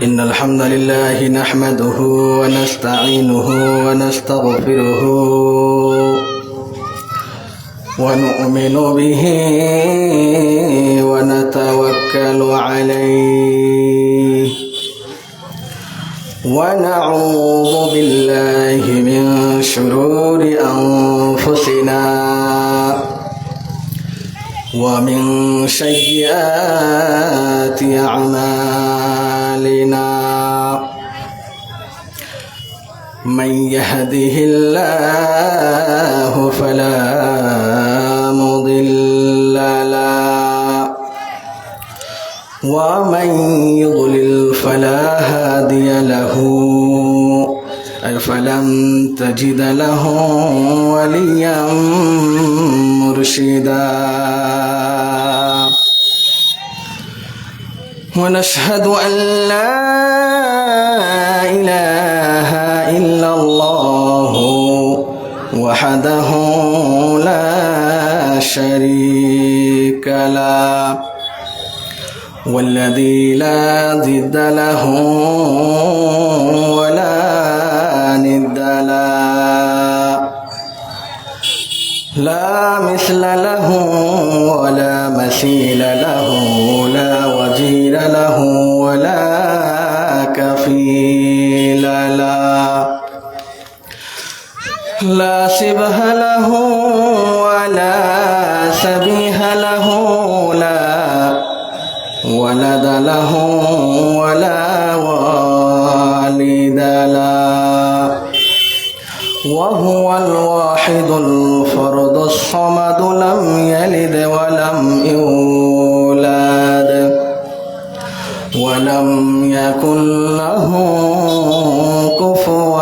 إن الحمد لله نحمده ونستعينه ونستغفره ونؤمن به ونتوكل عليه ونعوذ بالله من شرور أنفسنا ومن سيئات أعمالنا من يهده الله فلا مضل له ومن يضلل فلا هادي له فلن تجد له وليا مرشدا ونشهد أن لا إله إلا الله وحده لا شريك له والذي لا ضد له ولا ند له لا مثل له ولا مثيل له لا وزير له ولا كفيل له لا شبه له ولا شبيه له لا ولد له ولا والد له وهو الواحد الفرد الصمد لم يلد ولم يولد ولم يكن له كفوا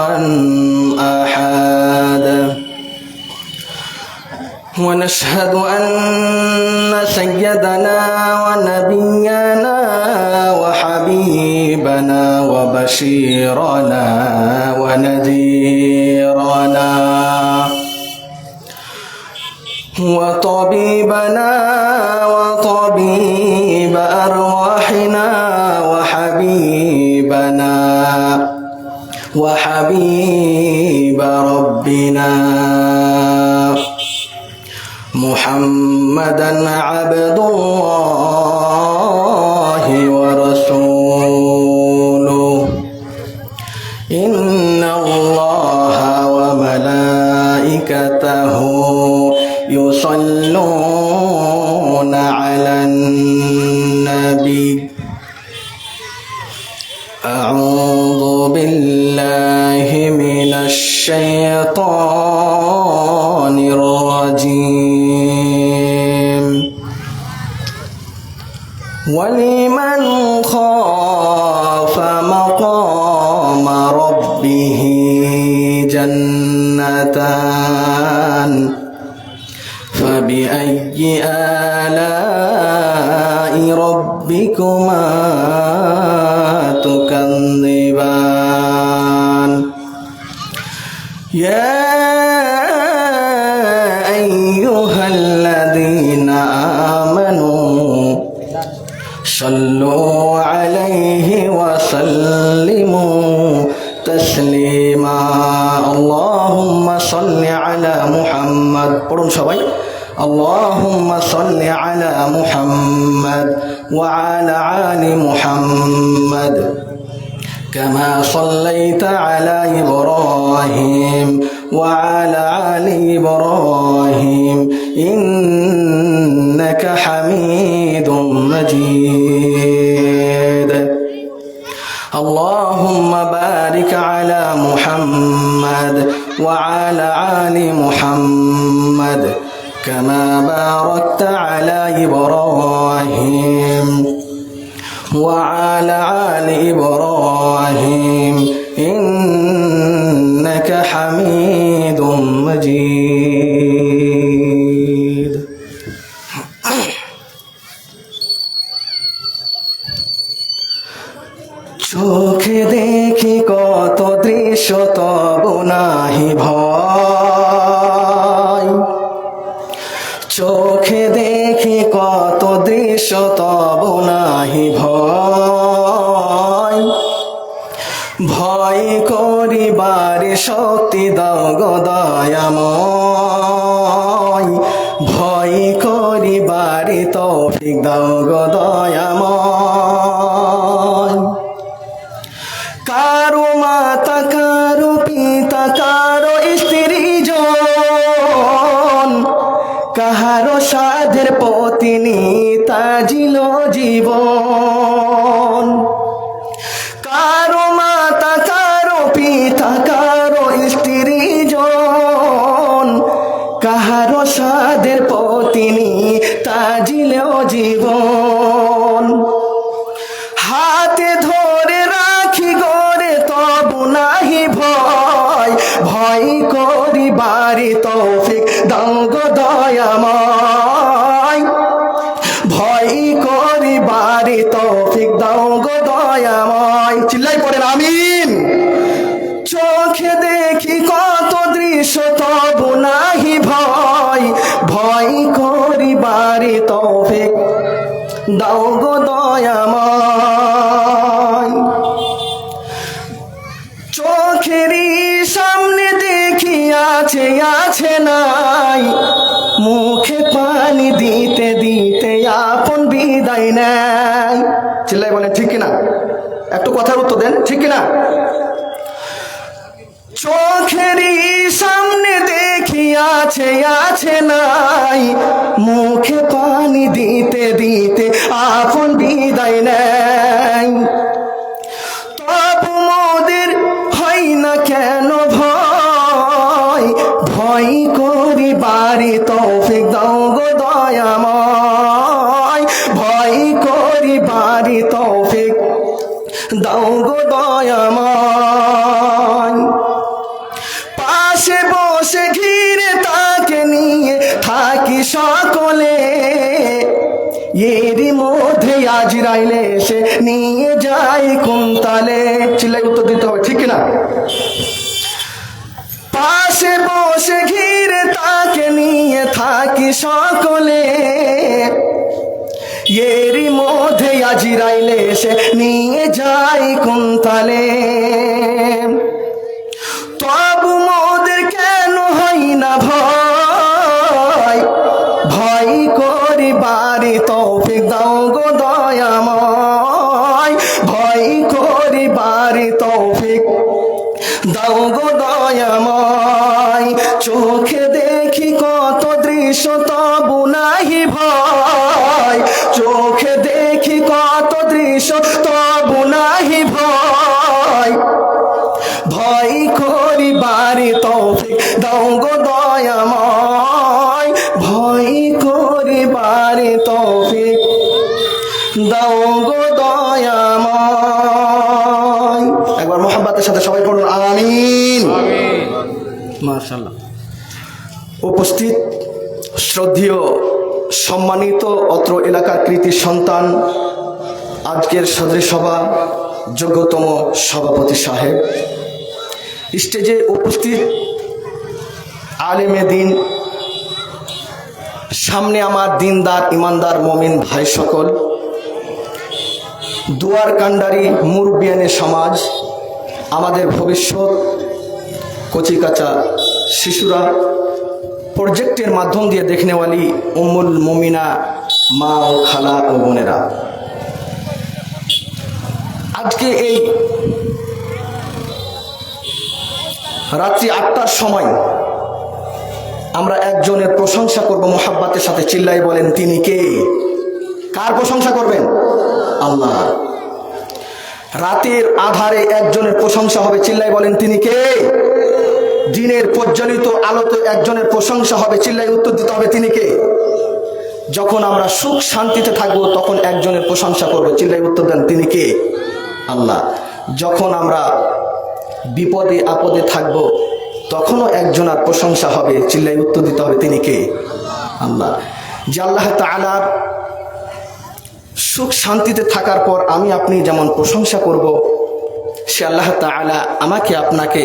أحد ونشهد أن سيدنا ونبينا وحبيبنا وبشيرنا ونذيرنا وطبيبنا وطبيب أرواحنا وحبيب ربنا محمدا عبد الله ورسوله إن الله وملائكته يصلون على النبي أعوذ بالله من الشيطان الرجيم ولمن خاف مقام ربه جنتان فبأي آلاء ربكما تكذبان يا أيها الذين آمنوا صلوا عليه وسلموا تسليما اللهم صل على محمد قولوا সবাই اللهم صل على محمد وعلى آل محمد كما صليت على إبراهيم وعلى آل إبراهيم إنك حميد مجيد اللهم بارك على محمد وعلى آل محمد كما باركت على إبراهيم وعلى آل إبراهيم إنك حميد مجيد চোখে দেখি কত দৃশ্য তবু নাহি ভয় দৃশ্য তবু নাহি ভয়, ভয় করিবারে শক্তি দাও গো দয়াময়, ভয় করিবারে তৌফিক দাও গো দয়াময়। কারো মাতা কারো পিতা কারো স্ত্রী জন, কাহারো সাধের পতিনী তাজিল জীবন। কারো মাতা কারো পিতা কারো স্ত্রী জন, কাহারো সাধের পতিনী তাজিল জীবন। হাতে ধরে রাখি গরে তবু নাহি ভয়, ভয় করিবারে তৌফিক দাও গো দয়াময়, ভয় করিবারে তৌফিক দাও গো দয়াময়। চিল্লাই পড়েন আমিন। চোখে দেখি কত দৃশ্য তবু নাহি ভয়, ভয় করিবারে তৌফিক দাও গো দয়াময়। চোখেরই সামনে দেখি আছে আছে নাই, মুখে পানি দিতে দিতে আপন বিদায় নেয়। চিল্লাই বলেন ঠিক কিনা? একটু কথার উত্তর দেন, ঠিক কিনা? চোখেরই সামনে দেখি আছে আছে নাই, মুখে পানি দিতে দিতে আপন বিদায় নেয়। তবু মোদের হয় না কেন ভয়, ভয় করিবারে তৌফিক দাও গো দয়াময়, ভয় করিবারে তৌফিক দাও গো দয়াময়। পাশে বসে ঘিরে তাকে নিয়ে থাকি সকলে, এরই মধ্যে আজরাইলে এসে নিয়ে যায় কুন্তালে। চিল্লাই উত্তর দিতে হবে, ঠিক কিনা? পাশে বসে ঘিরে তাকে নিয়ে থাকি সকলে, এরই মধ্যে আজরাইলে এসে নিয়ে যায় কুন্তালে। তবু মোদের কেন হয় না ভয়, ভয় করিবারে তৌফিক দাও গো দয়াময়, ভয় করিবারে তৌফিক দাও গো দয়াময়। চোখে দেখি কত দৃশ্য তবু নাহি ভয়, চোখে দেখি কত দৃশ্য তবু নাহি ভয়, ভয় করিবারে তৌফিক দাও গো দয়াময়, ভয় করিবারে তৌফিক দাও গো দয়াময়। একবার মোহাম্মতের সাথে সবাই পড়ুন আমিন। মাশাআল্লাহ। উপস্থিত শ্রদ্ধেয় সম্মানিত অত্র এলাকার কৃতি সন্তান, আজকের সদরী সভা যোগ্যতম সভাপতি সাহেব, স্টেজে উপস্থিত আলেমে দিন, সামনে আমার দিনদার ইমানদার মমিন ভাই সকল, দুয়ার কান্ডারি মুরব্বিয়ানে সমাজ, আমাদের ভবিষ্যৎ কচিকাচা শিশুরা, প্রজেক্টের মাধ্যম দিয়ে দেখনেওয়ালি উম্মুল মুমিনা মা ও খালা ও বোনেরা, আজকে এই রাত্রি ৮টার সময় আমরা একজনের প্রশংসা করব মোহাব্বতের সাথে। চিল্লাই বলেন তিনি কে? কার প্রশংসা করবেন? আল্লাহ। রাতের আধারে একজনের প্রশংসা হবে, চিল্লাই বলেন তিনি কে? দিনের প্রজ্বলিত আলোতে একজনের প্রশংসা হবে, চিল্লাই উত্তর দিতে হবে তিনি কে? যখন আমরা সুখ শান্তিতে থাকবো তখন একজনের প্রশংসা করবো, চিল্লাই উত্তর দেন তিনি কে? আল্লাহ। যখন আমরা বিপদে আপদে থাকবো তখনও একজনের প্রশংসা হবে, চিল্লাই উত্তর দিতে হবে তিনি কে? আল্লাহ। যে আল্লাহ তাআলার সুখ শান্তিতে থাকার পর আমি আপনি যেমন প্রশংসা করব, সে আল্লাহ তাআলা আমাকে আপনাকে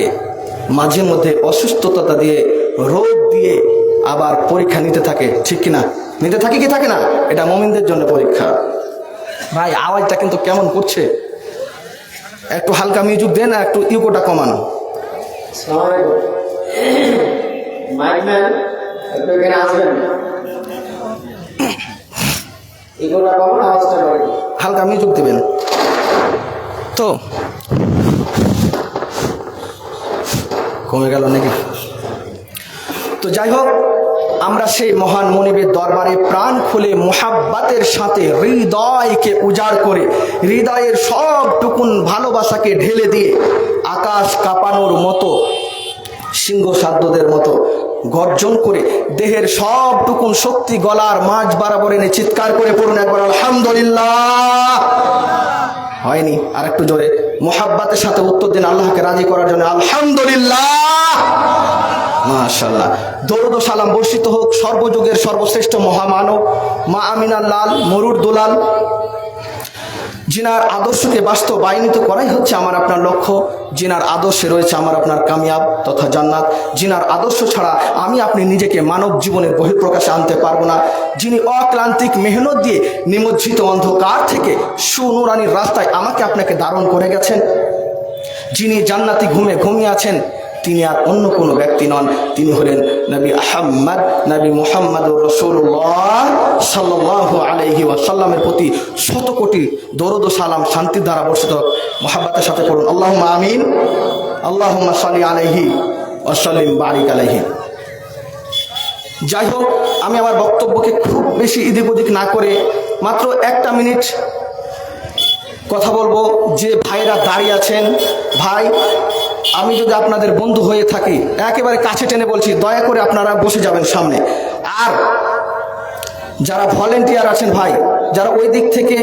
মাঝে মধ্যে অসুস্থতা দিয়ে, রোগ দিয়ে আবার পরীক্ষা নিতে থাকে, ঠিক কিনা? নিতে থাকি কি থাকে না? এটা মুমিনদের জন্য পরীক্ষা। ভাই আওয়াজটা কিন্তু কেমন করছে, একটু হালকা মিউজিক দেন, একটু ইকোটা কমান। হালকা মিউজিক দেবেন তো। কমে গেল নাকি? তো যাই হোক, আমরা সেই মহান মনিবের দরবারে প্রাণ খুলে মুহাব্বাতের সাথে হৃদয়কে উজাড় করে হৃদয়ের সবটুকুন ভালোবাসাকে ঢেলে দিয়ে আকাশ কাঁপানোর মতো, সিংহ সাধ্যদের মতো গর্জন করে দেহের সবটুকুন শক্তি গলার মাঝ বরাবর এনে চিৎকার করে পড়ুন একবার আলহামদুলিল্লাহ। হয়নি? আর একটু জোরে মুহাব্বাতের সাথে উত্তর দিন আল্লাহকে রাজি করার জন্য আলহামদুলিল্লাহ। মাশাআল্লাহ। দরুদ ও সালাম বর্ষিত হোক সর্বযুগের সর্বশ্রেষ্ঠ মহামানব মা আমিনার লাল মরুর দুলাল, জিনার আদর্শকে বাস্তবায়িত করাই হচ্ছে আমার আপনার লক্ষ্য, জিনার আদর্শে রয়েছে আমার আপনার কামিয়াব তথা জান্নাত, জিনার আদর্শ ছাড়া আমি আপনি নিজেকে মানব জীবনের বহিঃপ্রকাশে আনতে পারবো না, যিনি অক্লান্তিক মেহনত দিয়ে নিমজ্জিত অন্ধকার থেকে সুনুরানির রাস্তায় আমাকে আপনাকে ধারণ করে গেছেন, যিনি জান্নাতি ঘুমে ঘুমিয়ে আছেন, তিনি আর অন্য কোনো ব্যক্তি নন, তিনি হলেন নবী আহমদ, নবী মুহাম্মদুর রাসূলুল্লাহ সাল্লাল্লাহু আলাইহি ওয়াসাল্লামের প্রতি শত কোটি দরুদ ও সালাম শান্তির দ্বারা বর্ষিত। মুহাব্বতের সাথে পড়ুন আল্লাহুম্মা আমিন, আল্লাহুম্মা সাল্লি আলাইহি ওয়া সাল্লিম বারিক আলাইহি। যাই হোক, আমি আমার বক্তব্যকে খুব বেশি এদিক ওদিক না করে মাত্র 1 মিনিট কথা বলবো। যে ভাইরা দাঁড়িয়ে আছেন, ভাই আমি যদি আপনাদের বন্ধু হয়ে থাকি, একেবারে কাছে টেনে বলছি, দয়া করে আপনারা বসে যাবেন সামনে। আর যারা ভলেন্টিয়ার আছেন ভাই, যারা ওই দিক থেকে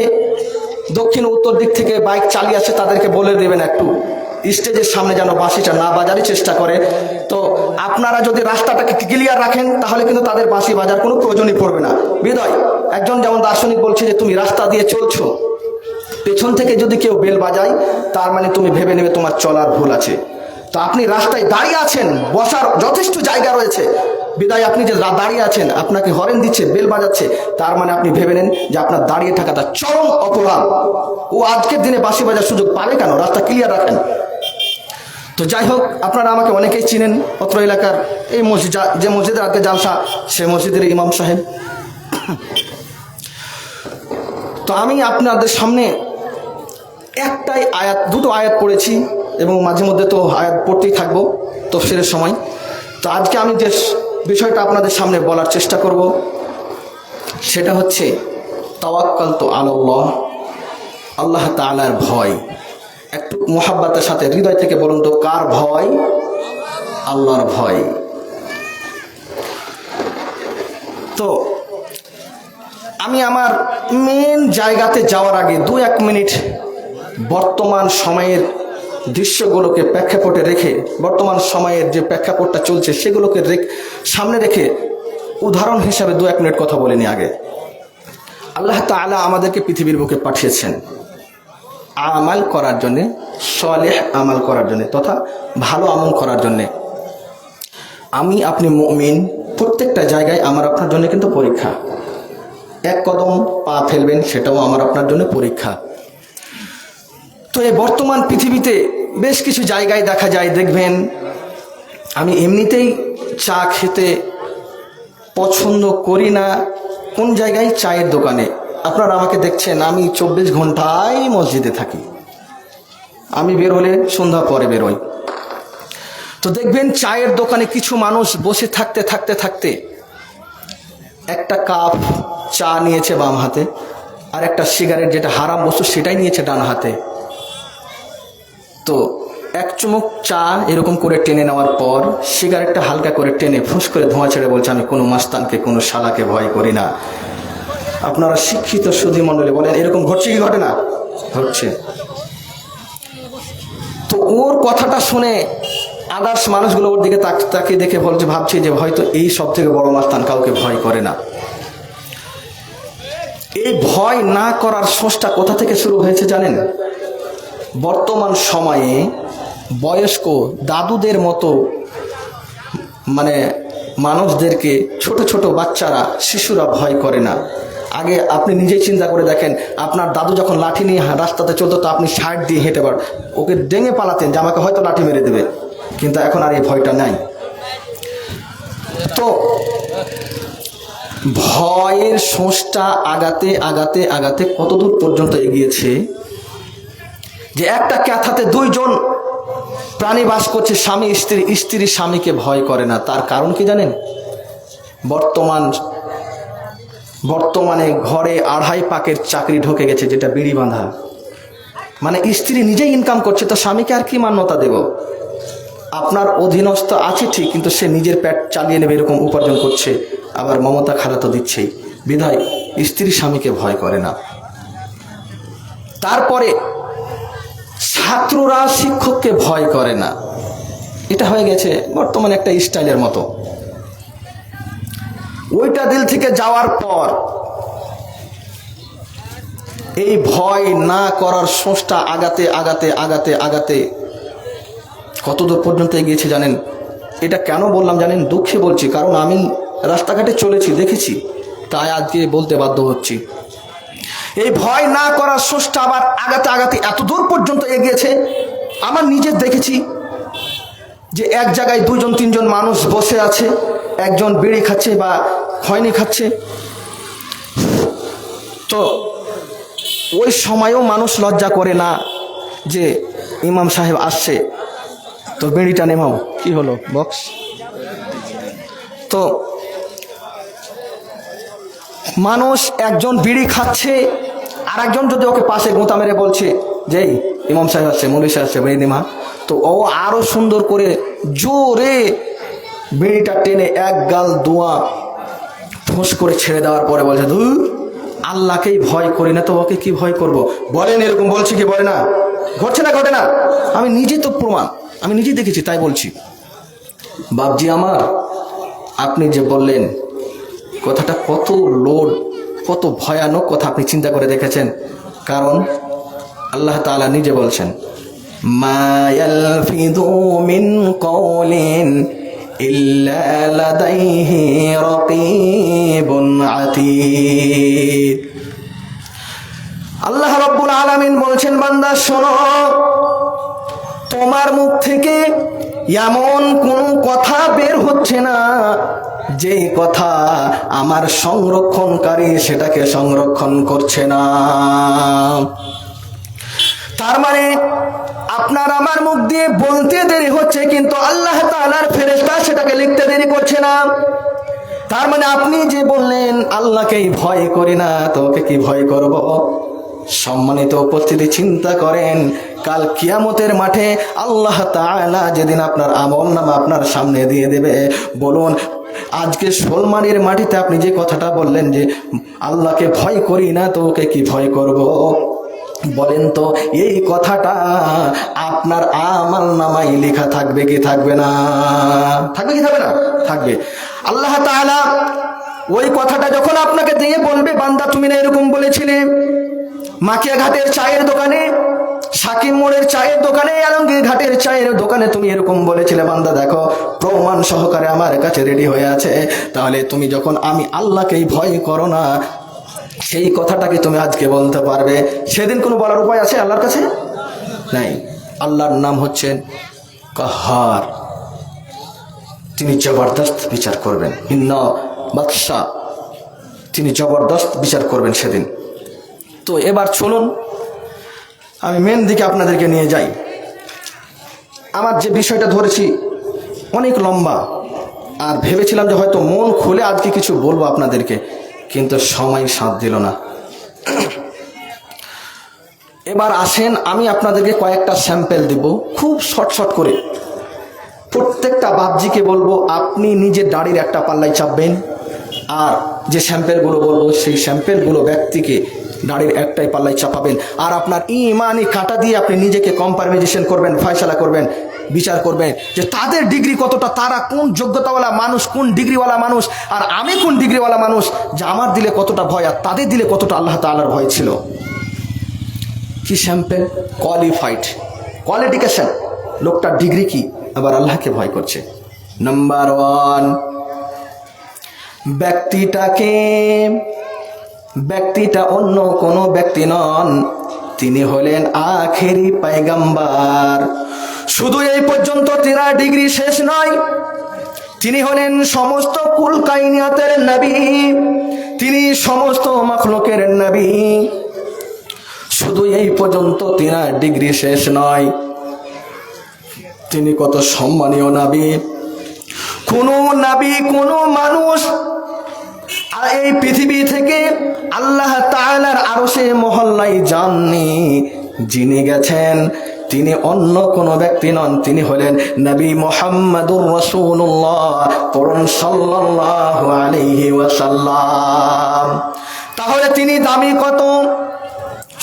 দক্ষিণ উত্তর দিক থেকে বাইক চালিয়ে আছে, তাদেরকে বলে দেবেন একটু স্টেজের সামনে যেন বাঁশিটা না বাজারই চেষ্টা করে। তো আপনারা যদি রাস্তাটাকে ক্লিয়ার রাখেন তাহলে কিন্তু তাদের বাঁশি বাজার কোনো প্রয়োজনই পড়বে না। বিদায় একজন যেমন দার্শনিক বলছে যে তুমি রাস্তা দিয়ে চলছো, পেছন থেকে যদি কেউ বেল বাজায় তার মানে তুমি ভেবে নেবে তোমার চলার ভুল আছে। তো আপনি রাস্তায় দাঁড়িয়ে আছেন, বসার যথেষ্ট জায়গা রয়েছে, বিদায় আপনি যে দাঁড়িয়ে আছেন আপনাকে হরেন দিচ্ছে, বেল বাজাচ্ছে, তার মানে আপনি ভেবে নেন যে আপনার দাঁড়িয়ে থাকাটা চরম অপরাধ। ও আজকের দিনে বাঁশি বাজার সুযোগ পাবে কেন? রাস্তা ক্লিয়ার রাখেন। তো যাই হোক, আপনারা আমাকে অনেকেই চিনেন, অত্র এলাকার এই মসজিদ, যে মসজিদের আজকে জালসা, সে মসজিদের ইমাম সাহেব। তো আমি আপনাদের সামনে একটাই আয়াত, দুটো আয়াত পড়েছি এবং মাঝে মধ্যে তো আয়াত পড়তেই থাকবো তাফসীরের সময়। তো আজকে আমি যে বিষয়টা আপনাদের সামনে বলার চেষ্টা করব সেটা হচ্ছে তাওয়াক্কালতু আলাল্লাহ, আল্লাহ তাআলার ভয়। একটু মুহাব্বতের সাথে হৃদয় থেকে বলুন তো, কার ভয়? আল্লাহর ভয়। তো আমি আমার মেন জায়গাতে যাওয়ার আগে 2-1 মিনিট বর্তমান সময়ের দৃশ্যগুলোকে প্রেক্ষাপটে রেখে, বর্তমান সময়ের যে প্রেক্ষাপটটা চলছে সেগুলোকে সামনে রেখে উদাহরণ হিসাবে 2-1 মিনিট কথা বলিনি আগে। আল্লাহ তাআলা আমাদেরকে পৃথিবীর বুকে পাঠিয়েছেন আমাল করার জন্যে, সালেহ আমাল করার জন্যে তথা ভালো আমল করার জন্যে। আমি আপনি মুমিন, প্রত্যেকটা জায়গায় আমার আপনার জন্য কিন্তু পরীক্ষা। 1 কদম পা ফেলবেন সেটাও আমার আপনার জন্য পরীক্ষা। তো এই বর্তমান পৃথিবীতে বেশ কিছু জায়গায় দেখা যায়, দেখবেন আমি এমনিতেই চা খেতে পছন্দ করি না। কোন জায়গায়? চায়ের দোকানে। আপনারা আমাকে দেখছেন, আমি 24 ঘন্টায় মসজিদে থাকি, আমি বের হলে সন্ধ্যা পরে বেরোই। তো দেখবেন চায়ের দোকানে কিছু মানুষ বসে থাকতে থাকতে থাকতে একটা কাপ চা নিয়েছে বাম হাতে, আর একটা সিগারেট, যেটা হারাম বস্তু, সেটাই নিয়েছে ডান হাতে। তো 1 চুমুক চা এরকম করে টেনে নেওয়ার পর সিগারেটটা হালকা করে টেনে ফুঁস করে ধোঁয়া ছেড়ে বলছে, আমি কোনো মাস্তানকে, কোনো শালাকে ভয় করি না। আপনারা শিক্ষিত সুধী মণ্ডলী বলেন, এরকম ঘটছে কি ঘটে না? ঘটছে। তো ওর কথাটা শুনে আদার্স মানুষগুলো ওর দিকে তাকিয়ে দেখে বলছে, ভাবছে যে হয়তো এই সব থেকে বড় মাস্তান কাউকে ভয় করে না। এই ভয় না করার সোর্সটা কোথা থেকে শুরু হয়েছে জানেন? বর্তমান সময়ে বয়স্ক দাদুদের মতো, মানে মানুষদেরকে, ছোট ছোট বাচ্চারা, শিশুরা ভয় করে না। আগে আপনি নিজেই চিন্তা করে দেখেন, আপনার দাদু যখন লাঠি নিয়ে রাস্তাতে চলতো তো আপনি সাইড দিয়ে হেঁটে ওকে ডেঙে পালাতেন যে আমাকে হয়তো লাঠি মেরে দেবে, কিন্তু এখন আর এই ভয়টা নাই। তো ভয়ের সোঁসটা আগাতে আগাতে আগাতে কতদূর পর্যন্ত এগিয়েছে যে একটা ক্যাথাতে দুইজন প্রাণী বাস করছে, স্বামী স্ত্রী, স্ত্রী স্বামীকে ভয় করে না। তার কারণ কি জানেন? বর্তমানে ঘরে 2.5 পাকের চাকরি ঢুকে গেছে, যেটা বিড়ি বাঁধা। মানে স্ত্রী নিজেই ইনকাম করছে, তো স্বামীকে আর কি মান্যতা দেব? আপনার অধীনস্থ আছে ঠিক, কিন্তু সে নিজের পেট চালিয়ে নেবে এরকম উপার্জন করছে, আবার মমতা খাড়া তো দিচ্ছেই। বিধায় স্ত্রী স্বামীকে ভয় করে না। তারপরে ছাত্ররা শিক্ষককে ভয় করে না। এটা হয়ে গেছে বর্তমানে একটা স্টাইলের মতো। ওইটা দিল থেকে যাওয়ার পর এই ভয় না করার সোঁসটা আগাতে আগাতে আগাতে আগাতে কতদূর পর্যন্ত এগিয়েছে জানেন? এটা কেন বললাম জানেন? দুঃখে বলছি, কারণ আমি রাস্তাঘাটে চলেছি, দেখেছি, তাই আজকে বলতে বাধ্য হচ্ছি। এই ভয় না করার সোঁসটা আবার আগাতে আগাতে এত দূর পর্যন্ত এগিয়েছে, আমার নিজের দেখেছি যে এক জায়গায় 2-3জন মানুষ বসে আছে, একজন বিড়ি খাচ্ছে বা খয়নি খাচ্ছে। তো ওই সময়ও মানুষ লজ্জা করে না যে ইমাম সাহেব আসছে, তো বিড়িটা নেমাও। কি হলো বক্স? তো মানুষ একজন বিড়ি খাচ্ছে, আর একজন যদি ওকে পাশে গোঁতা মেরে বলছে যে ইমাম সাহেব আসছে, মৌলভী সাহেব আসছে, বিড়ি নেমা, তো ও আরো সুন্দর করে জোরে বিড়িটা টেনে এক গাল দোয়া ফোঁস করে ছেড়ে দেওয়ার পরে বলছে, ধুর, আল্লাহকেই ভয় করি না তো ওকে কি ভয় করব? বলেন, এরকম বলছে কি বলে না? ঘটছে না? ঘটে না? আমি নিজে তো প্রমাণ, আমি নিজেই দেখেছি, তাই বলছি। বাপজি আমার, আপনি যে বললেন কথাটা কত লোড, কত ভয়ানক কথা আপনি চিন্তা করে দেখেছেন? কারণ আল্লাহ তাআলা নিজে বলছেন, মা ইয়ালফিযু মিন কওলিন ইল্লা লাদাইহি রাকীবুন আতীদ। আল্লাহ রাব্বুল আলামিন বলছেন, বান্দা শোনো, তোমার মুখ থেকে এমন কোন কথা বের হচ্ছে না যে কথা আমার সংরক্ষণকারী সেটাকে সংরক্ষণ করছে না। তার মানে আপনার আমার মুখ দিয়ে বলতে দেরি হচ্ছে, কিন্তু আল্লাহ তাআলার ফেরেশতা সেটাকে লিখতে দেরি করছে না। তার মানে আপনি যে বললেন আল্লাহকেই ভয় করি না, তো ওকে কি ভয় করব? সম্মানিত উপস্থিতি, চিন্তা করেন, কাল কিয়ামতের মাঠে আল্লাহ তাআলা যেদিন আপনার আমলনামা আপনার সামনে দিয়ে দেবে, বলুন আজকে শোলমারির মাটিতে আপনি যে কথাটা বললেন যে আল্লাহকে ভয় করি না, তো ওকে কি ভয় করব? বলেন তো, এই কথাটা আপনার আমলনামায় লেখা থাকবে কি থাকবে না? থাকবে কি থাকবে না? থাকবে। আল্লাহ তাআলা ওই কথাটা যখন আপনাকে দিয়ে বলবে, বান্দা তুমি না এরকম বলেছিলে মাকিয়া ঘাটের চায়ের দোকানে, সাকিম মোড়ের চায়ের দোকানে, আলমগীর ঘাটের চায়ের দোকানে তুমি এরকম বলেছিলে, বান্দা দেখো প্রমাণ সহকারে আমার কাছে রেডি হয়ে আছে। তাহলে তুমি যখন আমি আল্লাহকেই ভয় করো না, সেই কথাটাকে তুমি আজকে বলতে পারবে? সেদিন কোনো বলার উপায় আছে আল্লাহর কাছে? নাই। আল্লাহর নাম হচ্ছেন কাহার, তিনি জবরদস্ত বিচার করবেন, ভিন্ন বাদশা, তিনি জবরদস্ত বিচার করবেন সেদিন। তো এবার চলুন আমি মেন দিকে আপনাদেরকে নিয়ে যাই। আমার যে বিষয়টা ধরেছি অনেক লম্বা, আর ভেবেছিলাম যে হয়তো মন খুলে আজকে কিছু বলবো আপনাদেরকে, কিন্তু সময় সাথ দিল না। এবার আসেন আমি আপনাদেরকে কয়েকটা স্যাম্পল দেব, খুব শর্ট করে। প্রত্যেকটা বাপজিকে বলবো আপনি নিজের দাড়ির একটা পাল্লায় চাপবেন, আর যে স্যাম্পেলগুলো বলবো সেই স্যাম্পেলগুলো ব্যক্তিকে দাড়ির একটাই পাল্লায় চাপাবেন। আর আপনার ইমানি কাঁটা দিয়ে আপনি নিজেকে কম্পারমাইজেশন করবেন, ফয়সালা করবেন, বিচার করবেন যে তাদের ডিগ্রি কতটা, তারা কোন যোগ্যতাওয়ালা মানুষ, কোন ডিগ্রিওয়ালা মানুষ, আর আমি কোন ডিগ্রিওয়ালা মানুষ, যে আমার দিলে কতটা ভয় আর তাদের দিলে কতটা আল্লাহ তাআলার ভয় ছিল। কি স্যাম্পেল? কোয়ালিফাইড, কোয়ালিফিকেশন, লোকটার ডিগ্রি কি, আবার আল্লাহকে ভয় করছে। নাম্বার 1, ব্যক্তিটা অন্য কোনো ব্যক্তি নন, তিনি হলেন আখেরি পয়গম্বর। শুধু এই পর্যন্ত তিনার ডিগ্রি শেষ নয়, তিনি হলেন সমস্ত কুল কায়নাতের নবী, তিনি সমস্ত মাখলুকের নবী। শুধু এই পর্যন্ত তিনার ডিগ্রি শেষ নয়, তিনি কত সম্মানীয় নবী। কোন নবী, কোন মানুষ এই পৃথিবী থেকে আল্লাহ তাআলার আরশে মহল্লায় যাননি, যিনি গেছেন তিনি অন্য কোনো ব্যক্তি নন, তিনি হলেন নবী মুহাম্মদুর রাসূলুল্লাহ, পড়ুন সাল্লাল্লাহু আলাইহি ওয়াসাল্লাম। তাহলে তিনি দামি কত!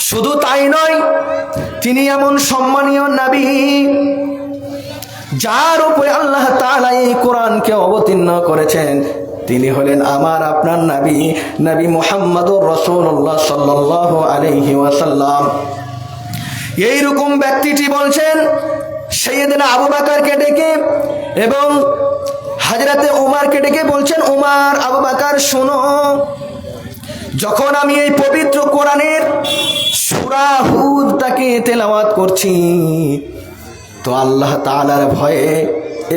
শুধু তাই নয়, তিনি এমন সম্মানীয় নবী যার উপরে আল্লাহ তাআলা এই কোরআনকে অবতীর্ণ করেছেন, তিনি হলেন আমার আপনার নবী, নবী মুহাম্মদুর রাসূলুল্লাহ সাল্লাল্লাহু আলাইহি ওয়াসাল্লাম। এইরকম ব্যক্তিটি বলছেন সাইয়েদনা আবু বকরকে ডেকে এবং হযরতে উমরকে ডেকে বলছেন, উমর, আবু বকর শোনো, যখন আমি এই পবিত্র কোরআনের সূরা হুদটাকে তেলাওয়াত করছি, তো আল্লাহ তাআলার ভয়ে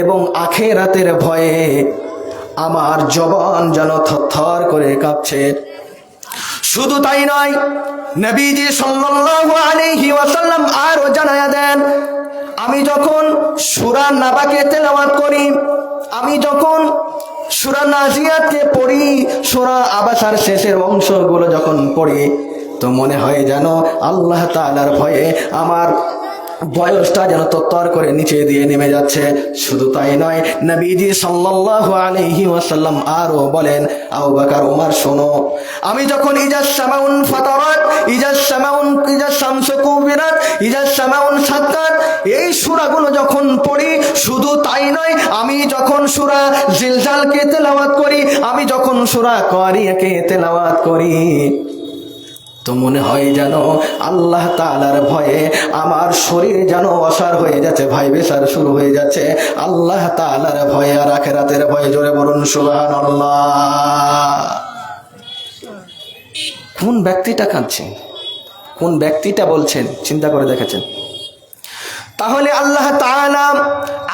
এবং আখিরাতের ভয়ে আমার জবান যেন থরথর করে কাঁপছে। শুধু তাই নয়, নবীজি সাল্লাল্লাহু আলাইহি ওয়াসাল্লাম আরো জানায়া দেন, আমি যখন সূরা নাবাকে তেলাওয়াত করি, আমি যখন সূরা নাজিয়াতকে পড়ি, সূরা আবাসার শেষের অংশগুলো যখন পড়ি, তো মনে হয় যেন আল্লাহ তাআলার ভয়ে আমার বয়সটা যেন তত্তর করে নিচে দিয়ে নেমে যাচ্ছে। শুধু তাই নয়, নবীজি সাল্লাল্লাহু আলাইহি ওয়াসাল্লাম আরো বলেন, আবু বকর, উমর শোনো, আমি যখন ইজাস সামাউন ফাতারাত, ইজাস শামসু কুবিরাত, ইজাস সামাউন শাক্কাত, এই সূরাগুলো যখন পড়ি, শুধু তাই নয়, আমি যখন সূরা জিলজালকে তেলাওয়াত করি, আমি যখন সূরা কারিয়াকে তেলাওয়াত করি, তো মনে হয় যেন আল্লাহ তাআলার ভয়ে আমার শরীর যেন অসাড় হয়ে যাচ্ছে, ভাইবেসার শুরু হয়ে যাচ্ছে। আল্লাহ তাআলার ভয়ে আর আখিরাতের ভয়ে, জোরে বলুন সুবহানাল্লাহ। কোন ব্যক্তিটা কাঁদছেন, কোন ব্যক্তিটা বলছেন, চিন্তা করে দেখেছেন? তাহলে আল্লাহ তাআলা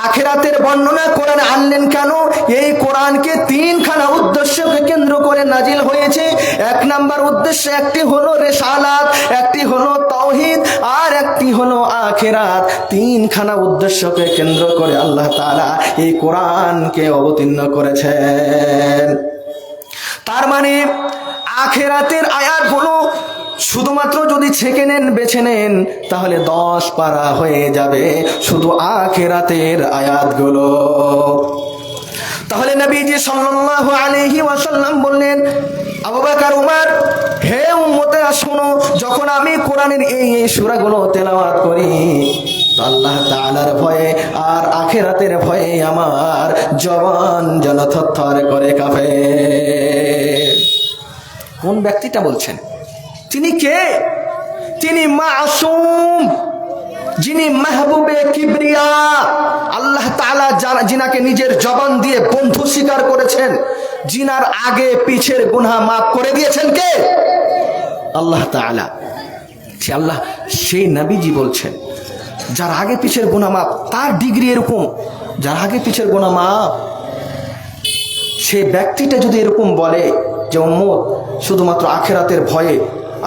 আখিরাতের বর্ণনা কোরআনে আনলেন কেন? এই কোরআনকে তিনখানা উদ্দেশ্যকে কেন্দ্র করে নাজিল হয়েছে। এক নাম্বার উদ্দেশ্য, একটি হলো রিসালাত, একটি হলো তাওহীদ, আর একটি হলো আখিরাত। তিনখানা উদ্দেশ্যকে কেন্দ্র করে আল্লাহ তাআলা এই কোরআনকে অবতীর্ণ করেছেন। তার মানে আখিরাতের আয়াতগুলো শুধুমাত্র যদি ছেঁকে নেন, বেছে নেন, তাহলে 10 পারা হয়ে যাবে শুধু আখিরাতের আয়াতগুলো। তাহলে নবীজি সাল্লাল্লাহু আলাইহি ওয়াসাল্লাম বললেন, আবু বকর, উমর, হে উম্মতেরা শোনো, যখন আমি কোরআনের এই সূরাগুলো তেলাওয়াত করি, আল্লাহ তাআলার ভয়ে আর আখিরাতের ভয়ে আমার জবান যেন থরথর করে কাঁপে। কোন ব্যক্তিটা বলছেন? তিনি কে? তিনি মাসুম, যিনি মাহবুবে কিবরিয়া, আল্লাহ তাআলা যিনাকে নিজের জবান দিয়ে বন্ধু স্বীকার করেছেন, যিনার আগে পিছের গুনাহ মাফ করে দিয়েছেন কে? আল্লাহ তাআলা। আল্লাহ সেই নবীজি বলছেন, যার আগে পিছের গুনাহ মাফ, তার ডিগ্রি এরকম, যার আগে পিছের গুনাহ মাফ। সেই ব্যক্তিটা যদি এরকম বলে যে উম্মত শুধুমাত্র আখিরাতের ভয়ে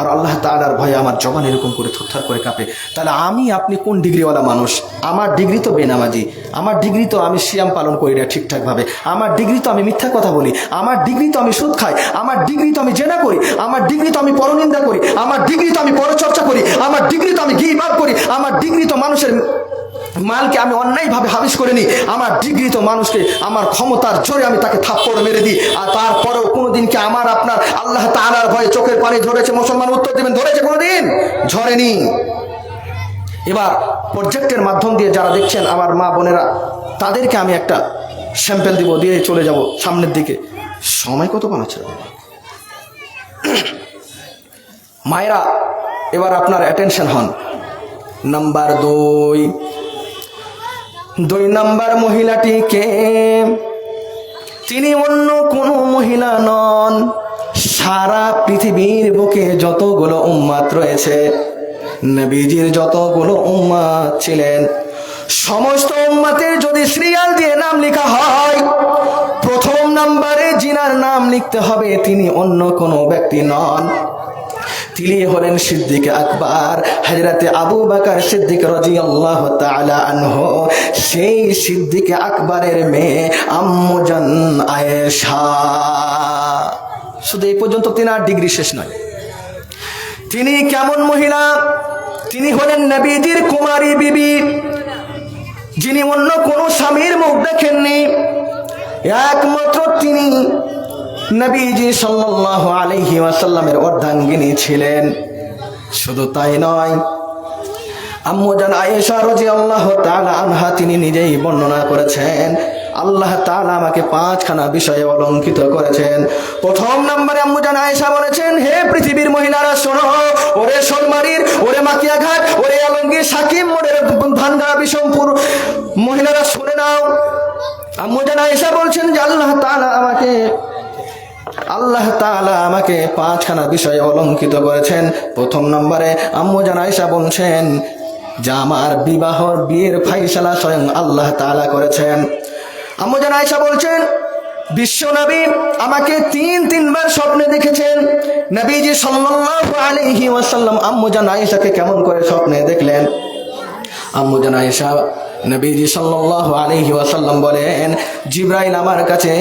আর আল্লাহ তাআলার ভয়ে আমার জবান এরকম করে থরথর করে কাঁপে, তাহলে আমি আপনি কোন ডিগ্রিওয়ালা মানুষ? আমার ডিগ্রি তো বেনামাজি, আমার ডিগ্রি তো আমি সিয়াম পালন করি না ঠিকঠাকভাবে, আমার ডিগ্রি তো আমি মিথ্যা কথা বলি, আমার ডিগ্রি তো আমি সুদ খাই, আমার ডিগ্রি তো আমি জেনা করি, আমার ডিগ্রি তো আমি পরনিন্দা করি, আমার ডিগ্রি তো আমি পরচর্চা করি, আমার ডিগ্রি তো আমি গীবাত করি, আমার ডিগ্রি তো মানুষের মালকে আমি অন্যায়ভাবে হাবিস করে নিই, আমার ডিগ্রি তো মানুষকে আমার ক্ষমতার জোরে আমি তাকে থাপ্পড় মেরে দিই, আর তারপরেও কোনোদিন কি আমার আপনার আল্লাহ তাআলার ভয়ে চোখের পানি ঝরেছে? মুসলমান উত্তর দেবেন, ধরেছে? কোনোদিন ঝরেনি। এবার প্রজেক্টের মাধ্যম দিয়ে যারা দেখছেন আমার মা বোনেরা, তাদেরকে আমি একটা স্যাম্পল দিব, দিয়ে চলে যাব সামনের দিকে। সময় কত বানাচ্ছে মায়েরা, এবার আপনার অ্যাটেনশন হন। নাম্বার 2 নাম্বার মহিলাটিকে তিনি অন্য কোনো মহিলা নন। সারা পৃথিবীর বুকে যতগুলো উম্মাত রয়েছে, নবীজির যতগুলো উম্মাত ছিলেন, সমস্ত উম্মাতের যদি সিরিয়াল দিয়ে নাম লেখা হয়, প্রথম নম্বরে যিনার নাম লিখতে হবে তিনি অন্য কোনো ব্যক্তি নন, তিনি হলেন সিদ্দিক আকবর, হযরতে আবু বকর সিদ্দিক রাদিয়াল্লাহু তাআলা আনহু। সেই সিদ্দিক আকবরের মেয়ে আম্মুজান আয়েশা। শুধু এই পর্যন্ত তিনার ডিগ্রি শেষ নয়। তিনি কেমন মহিলা? তিনি হলেন নবীজির কুমারী বিবি, যিনি অন্য কোনো স্বামীর মুখ দেখেননি। একমাত্র তিনি নবীজি সাল্লাল্লাহু আলাইহি ওয়াসাল্লামের অর্ধাঙ্গিনী ছিলেন। শুধু তাই নয়, আম্মুজান আয়েশা রাদিয়াল্লাহু তাআলা আনহা তিনি নিজেই বর্ণনা করেছেন, আল্লাহ তাআলা আমাকে 5খানা বিষয়ে অলঙ্কিত করেছেন। প্রথম নম্বরে আম্মুজান আয়েশা বলেছেন, হে পৃথিবীর মহিলারা শোনো, ওরে সোনমারির, ওরে মাকিয়াঘাট, ওরে আলমগীর, সাকিম, ওরে ভান্ডারা, বিশমপুর মহিলারা শুনে নাও। আম্মুজান আয়েশা বলছেন যে আল্লাহ তাআলা আমাকে 5খানা বিষয়ে অলঙ্কিত করেছেন। প্রথম নম্বরে আম্মুজান আয়েশা বলছেন যে আমার বিয়ের ফাইসালা স্বয়ং আল্লাহ তাআলা করেছেন। আম্মুজান আয়েশা বলছেন বিশ্ব নবী আমাকে তিনবার স্বপ্নে দেখেছেন। নবীজি সাল্লাল্লাহু আলাইহি ওয়াসাল্লাম আম্মুজান আয়েশাকে কেমন করে স্বপ্নে দেখলেন? আম্মুজান আয়েশা নবীজি সাল্লাল্লাহু আলাইহি ওয়াসাল্লাম বলেন, জিবরাইল আমার কাছে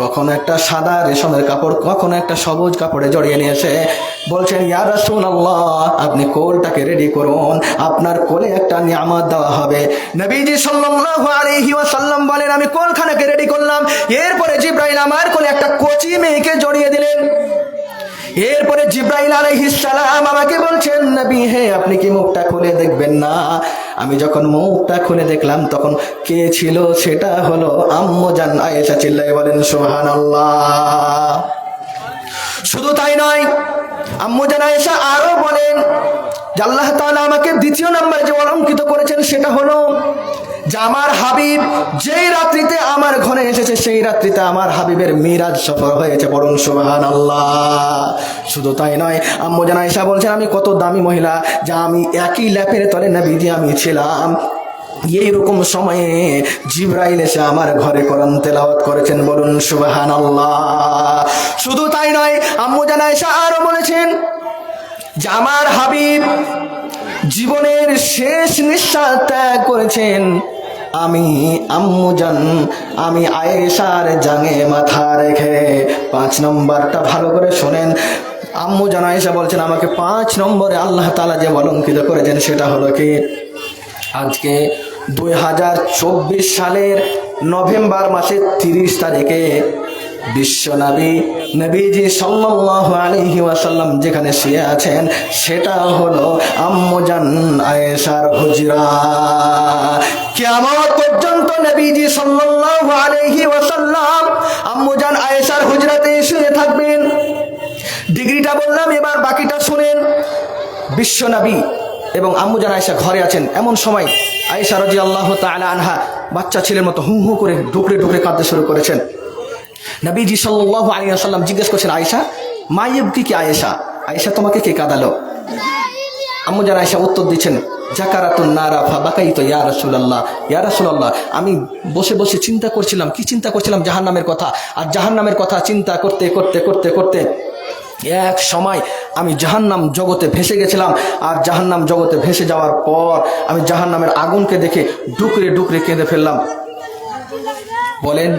কখনো একটা সাদা রেশমের কাপড়, কখনো একটা সবুজ কাপড়ে জড়িয়ে নিয়ে এসে বলছেন, ইয়া রাসূলুল্লাহ আপনি কোলটাকে রেডি করুন, আপনার কোলে একটা নিয়ামত দেওয়া হবে। নবীজি সাল্লাল্লাহু আলাইহি ওয়াসাল্লাম বলেন আমি কোলখানাকে রেডি করলাম। এরপরে জিবরাইল আমার কোলে একটা কচি মেয়েকে জড়িয়ে দিলেন। এরপরে জিবরাইল আলাইহিস সালাম আমাকে বলছেন, নবী হে আপনি কি মুখটা খুলে দেখবেন না? আমি যখন মুখটা খুলে দেখলাম তখন কে ছিল? সেটা হলো আম্মুজান আয়েশা। চিল্লায়ে বলেন সুবহানাল্লাহ। শুধু তাই নয়, আম্মুজান আয়েশা আরো বলেন যে আল্লাহ তাআলা আমাকে দ্বিতীয় নম্বরে যে অলঙ্কিত করেছেন সেটা হলো যে আমার হাবিব যেই রাত্রিতে আমার ঘরে এসেছে সেই রাত্রিতে আমার হাবিবের মিরাজ সফর হয়েছে। বলুন সুবহানাল্লাহ। শুধু তাই নয়, আম্মুজান আয়েশা বলছেন আমি কত দামি মহিলা, যা আমি একই ল্যাপের তলে নবীজি আমি ছিলাম। এইরকম সময়ে জিবরাইল এসে আমার ঘরে কোরআন তেলাওয়াত করেছেন। বলুন সুবহানাল্লাহ। শুধু তাই নয়, আম্মুজান আয়েশা আরো বলেছেন যে আমার হাবিব জীবনের শেষ নিঃশ্বাস ত্যাগ করেছেন। আমি আম্মুজান আমি আয়েশার জাঙে মাথা রেখে। 5 নম্বরটা ভালো করে শোনেন। আম্মুজান আয়েশা বলছেন আমাকে 5 নম্বরে আল্লাহ তাআলা যে অলঙ্কিত করেছেন সেটা হলো কি, আজকে 2024 সালের নভেম্বর মাসের 30 তারিখে বিশ্বনবী নবীজি সাল্লাল্লাহু আলাইহি ওয়াসাল্লাম যেখানে শুয়ে আছেন সেটা হলো আম্মুজান আয়েশার হুজরা। কিয়ামত পর্যন্ত নবীজি সাল্লাল্লাহু আলাইহি ওয়াসাল্লাম আম্মুজান আয়েশার হুজরাতে শুয়ে থাকবেন। ডিগ্রিটা বললাম, এবার বাকিটা শুনেন। বিশ্বনবী এবং আম্মুজান আয়েশা ঘরে আছেন। এমন সময় আয়েশা রাদিয়াল্লাহু তাআলা আনহা বাচ্চা ছেলের মতো হু হু করে ডুকরে ডুকরে কাঁদতে শুরু করেছেন। নবীজি সাল্লাল্লাহু আলাইহি ওয়াসাল্লাম জিজ্ঞেস করছেন, আয়েশা মা ইবকি কি আয়েশা, আয়েশা তোমাকে কে কাঁদালো? আম্মুজান আয়েশা উত্তর দিচ্ছেন, জাকারাতুন নারা ফাবাকাইতু ইয়া রাসূলুল্লাহ। ইয়া রাসূলুল্লাহ আমি বসে বসে চিন্তা করছিলাম। কি চিন্তা করছিলাম? জাহান্নামের কথা। আর জাহান্নামের কথা চিন্তা করতে করতে করতে করতে এক সময় আমি জাহান্নাম জগতে ভেসে গেছিলাম। আর জাহান্নাম জগতে ভেসে যাওয়ার পর আমি জাহান্নামের আগুনকে দেখে ডুকরে ডুকরে কেঁদে ফেললাম। বলেন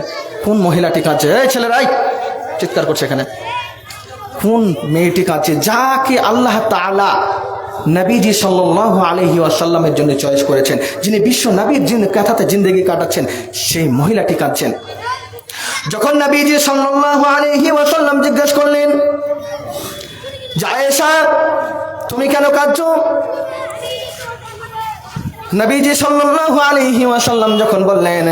কোন মহিলাটি কাঁদছে? এই ছেলেরাই চিৎকার করছে এখানে। কোন মেয়েটি কাঁদছে? যাকে আল্লাহ তাআলা নবীজি সাল্লাল্লাহু আলাইহি ওয়াসাল্লামের জন্য চয়েস করেছেন, যিনি বিশ্ব নবীর কথাতে জিন্দেগি কাটাচ্ছেন, সেই মহিলাটি কাঁদছেন। যখন নবীজি সাল্লাল্লাহু আলাইহি ওয়াসাল্লাম জিজ্ঞেস করলেন, আয়েশা তুমি কেন কাঁদছো? নবীজি সাল্লাল্লাহু আলাইহি ওয়াসাল্লাম যখন বললেন,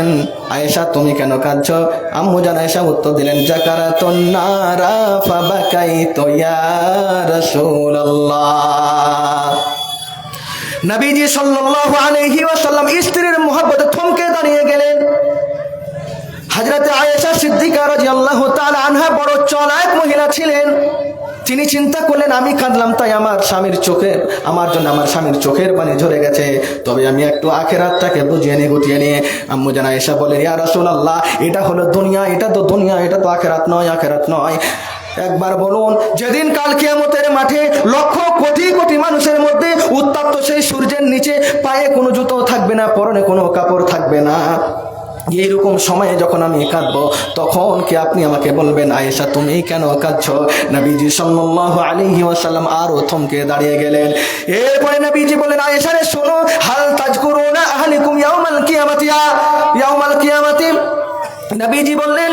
আয়েশা তুমি কেন কাঁদছো? আম্মুজান আয়েশা উত্তর দিলেন, জাকারাতুন নারা ফাবাকাইতু ইয়া রাসূলুল্লাহ। নবীজি সাল্লাল্লাহু আলাইহি ওয়াসাল্লাম স্ত্রীর মহব্বতে থমকে দাঁড়িয়ে গেলেন। হযরত আয়েশা সিদ্দিকা রাদিয়াল্লাহু তাআলা আনহা বড় চালাক মহিলা ছিলেন। তিনি চিন্তা করলেন আমি কাঁদলাম তাই আমার স্বামীর চোখের পানি ঝরে গেছে, তবে আমি একটু আখিরাতটাকে বুঝিয়ে নিয়ে গুটিয়ে নিয়ে আম্মু জান আয়েশা বলেন, ইয়া রাসূলুল্লাহ, এটা হলো দুনিয়া, এটা তো আখিরাত নয়। একবার বলুন, যেদিন কাল কিয়ামতের মাঠে লক্ষ কোটি কোটি মানুষের মধ্যে উত্তপ্ত সেই সূর্যের নিচে পায়ে কোনো জুতো থাকবে না, পরনে কোনো কাপড় থাকবে না, এইরকম সময়ে যখন আমি কাঁদবো, তখন কি আপনি আমাকে বলবেন আয়েশা তুমি কেন কাঁদছো? নবীজি সাল্লাল্লাহু আলাইহি ওয়াসাল্লাম আরো থমকে দাঁড়িয়ে গেলেন। এরপরে নবীজি বলেন, আয়েশা রে শোনো, হাল তাজকুরুনা আহলিকুম ইয়াউমাল কিয়ামাতি। নবীজি বললেন,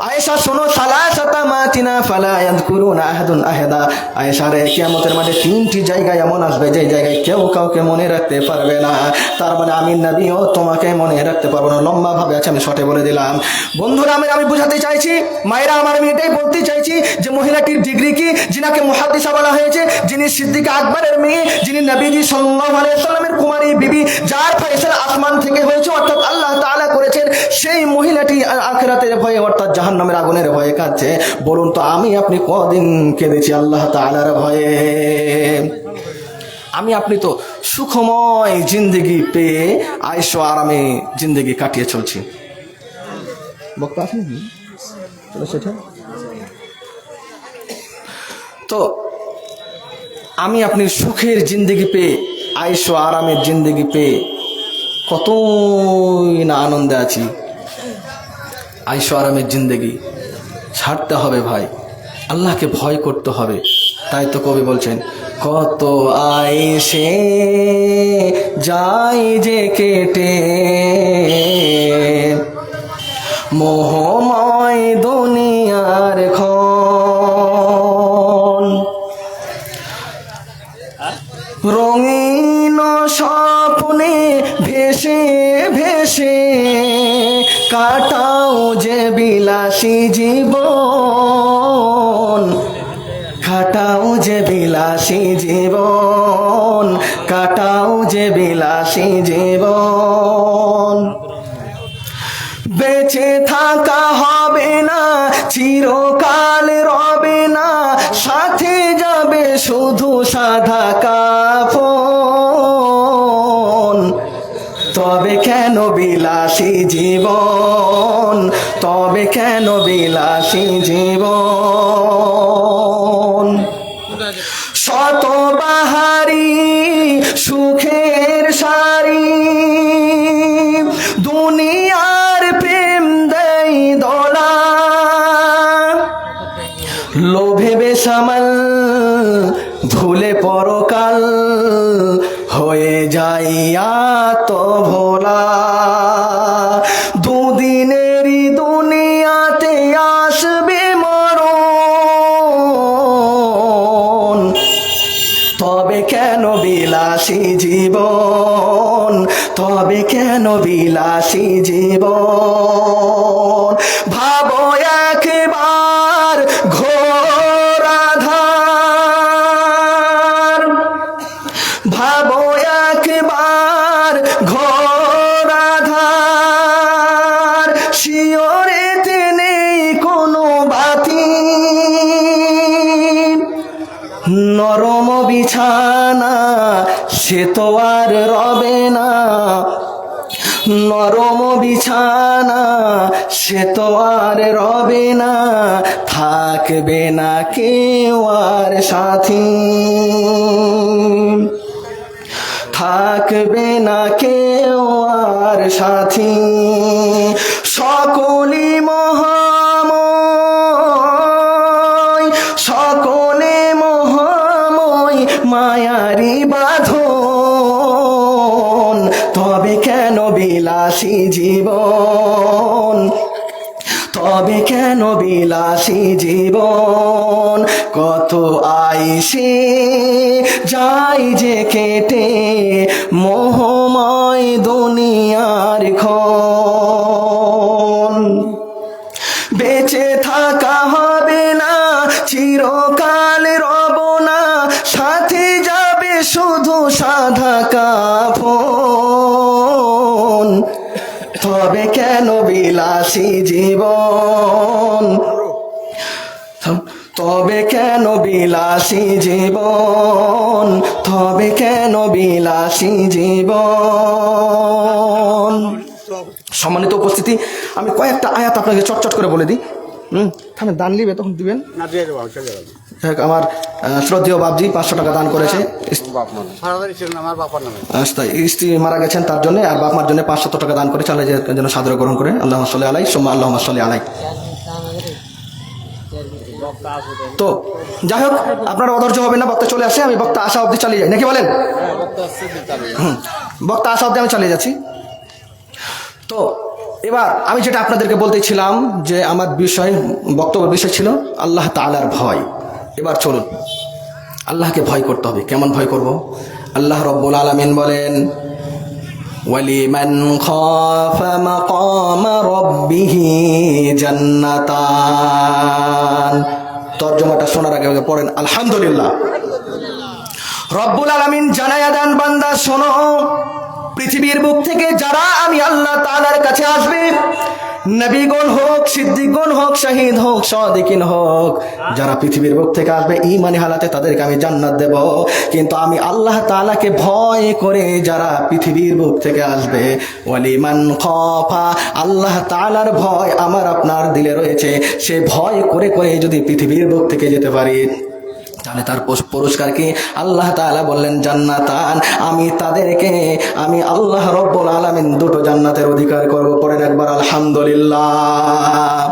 আয়েশা শোনো, সালাসাতা মাতিনা ফালা ইয়াযকুরুনা আহাদুন আহাদা। আয়েশা রে, কিয়ামতের মাঠে 3টি জায়গায় এমন আসবে যে জায়গায় কেউ কাউকে মনে রাখতে পারবে না। তার মানে আমি নবীও তোমাকে মনে রাখতে পারবো না। লম্বা ভাবে আছে, আমি শর্টে বলে দিলাম। বন্ধুরা আমি বুঝাতে চাইছি, মায়েরা আমার, আমি এটাই বলতে চাইছি যে মহিলাটির ডিগ্রি কি, যিনাকে মুহাদ্দিসা বলা হয়েছে, যিনি সিদ্দিকা আকবরের মেয়ে, যিনি নবীজি সাল্লাল্লাহু আলাইহি ওয়াসাল্লামের কুমারী বিবি, যার ফয়সালা আসমান থেকে হয়েছে, অর্থাৎ আল্লাহ তাআলা করেছেন, সেই মহিলাটি আখিরাতের ভয়ে অর্থাৎ জাহান্নামের আগুনের ভয়ে কাঁদছে। বলুন তো আমি আপনি কদিন কেঁদেছি আল্লাহ তাআলার ভয়ে? আমি আপনি তো সুখময় জিন্দেগি পেয়ে আয়েশো আরামে জিন্দেগি কাটিয়ে চলছি। বক্তা আসেন সেটা তো আমি আপনি সুখের জিন্দেগি পেয়ে, আয়েশো আরামের জিন্দেগি পেয়ে কতই না আনন্দে আছি। আয়েশো আরামের জিন্দেগি ছাড়তে হবে ভাই, আল্লাহকে ভয় করতে হবে। তাই তো কবি বলছেন, কত আয়েশে যাই যে কেটে, মোহময় দুনিয়ার ক্ষণ, রঙিন স্বপ্নে ভেসে ভেসে কাটাও যে বিলাসী জীবন, কাটাও যে বিলাসী জীবন, কাটাও যে বিলাসী জীবন। বেঁচে থাকা হবে না, চিরকাল রবে না, সাথে যাবে শুধু সাদা কাফন। তবে কেন বিলাসী জীবন, তবে কেন বিলাসী জীবন? শত বাহারি সুখের সারি, দুনিয়ার প্রেম দেয় দোলা, লোভে বেসামাল ভুলে পরকাল, হয়ে যাইয়া তো ভোলা। দুদিনেরই দুনিয়াতে আসবে মরণ, তবে কেন বিলাসী জীবন, তবে কেন বিলাসী জীবন? ভাবো একবার ঘোর আধার, ভাবো একবার ঘোর আধার, শিয়রেতে নেই কোনো বাতি, নরম বিছানা সে তো আর রবে না, নরম বিছানা সে তো আর রবে না, থাকবে না কেউ আর সাথী, থাকবে না কেউ আর সাথী। সকলি মহাময়, সকলে মহাময় মায়ারি বাঁধন, তবে কেন বিলাসী জীবন, তবে কেন বিলাসী জীবন? কত আইসে যাই যে কেটে, মোহময় দুনিয়ার ক্ষণ। বেঁচে থাকা হবে না, চিরকাল রব না, সাথে যাবে শুধু সাদা কাফন। তবে কেন বিলা বিলাসী জীবন, তবে কেন বিলাসী জীবন, তবে কেন বিলাসী জীবন। সম্মানিত উপস্থিতি, আমি কয়েকটা আয়াত আপনাকে চটচট করে বলে দিই। থামে, দান নিবে তখন দিবেন। আমার শ্রদ্ধেয় বাপজি 500 টাকা দান করেছে। স্ত্রী মারা গেছেন তার জন্য, আর বাপমার জন্য 500 টাকা দান করে চালে যেন সাদরে গ্রহণ করে। আল্লাহুম্মা সাল্লি আলাইহি সুম্মা আল্লাহুম্মা সাল্লি আলাইহি। তো যাই হোক, আপনারা অধৈর্য হবেন না, বক্তা চলে আসে, আমি বক্তা আসা অবধি চালিয়ে যাই, নাকি বলেন? বক্তা আসা অবধি আমি চালিয়ে যাচ্ছি। তো এবার আমি যেটা আপনাদেরকে বলতেছিলাম যে আমার বক্তব্যের বিষয় ছিল আল্লাহ তাআলার ভয়। এবার চলুন, আল্লাহকে ভয় করতে হবে। কেমন ভয় করব? আল্লাহ রাব্বুল আলামিন বলেন, ওয়ালিমান খাফা মাকামা রাব্বিহি জান্নাতান। তরজমাটা শোনার আগে পড়েন আলহামদুলিল্লাহ। রব্বুল আলামিন জানায়া দেন, বান্দা শোনো, পৃথিবীর বুক থেকে যারা আমি আল্লাহ তাআলার কাছে আসবে, নবীগণ হোক, সিদ্দিকগণ হোক, শহীদ হোক, সাদিকিন হোক, যারা পৃথিবীর বুক থেকে আসবে ঈমানি হালাতে, তাদেরকে আমি জান্নাত দেব। কিন্তু আমি আল্লাহ তাআলাকে ভয় করে যারা পৃথিবীর বুক থেকে আসবে, ওয়ালিমান খাফা, আল্লাহ তাআলার ভয় আমার আপনার দিলে রয়েছে, সে ভয় করে করে যদি পৃথিবীর বুক থেকে যেতে পারি, তাহলে তার পুরস্কার কি? আল্লাহ তাআলা বললেন জান্নাতান, আমি তাদেরকে, আমি আল্লাহ রব্বুল আলামিন 2টো জান্নাতের অধিকার করব। পড়েন একবার আলহামদুলিল্লাহ।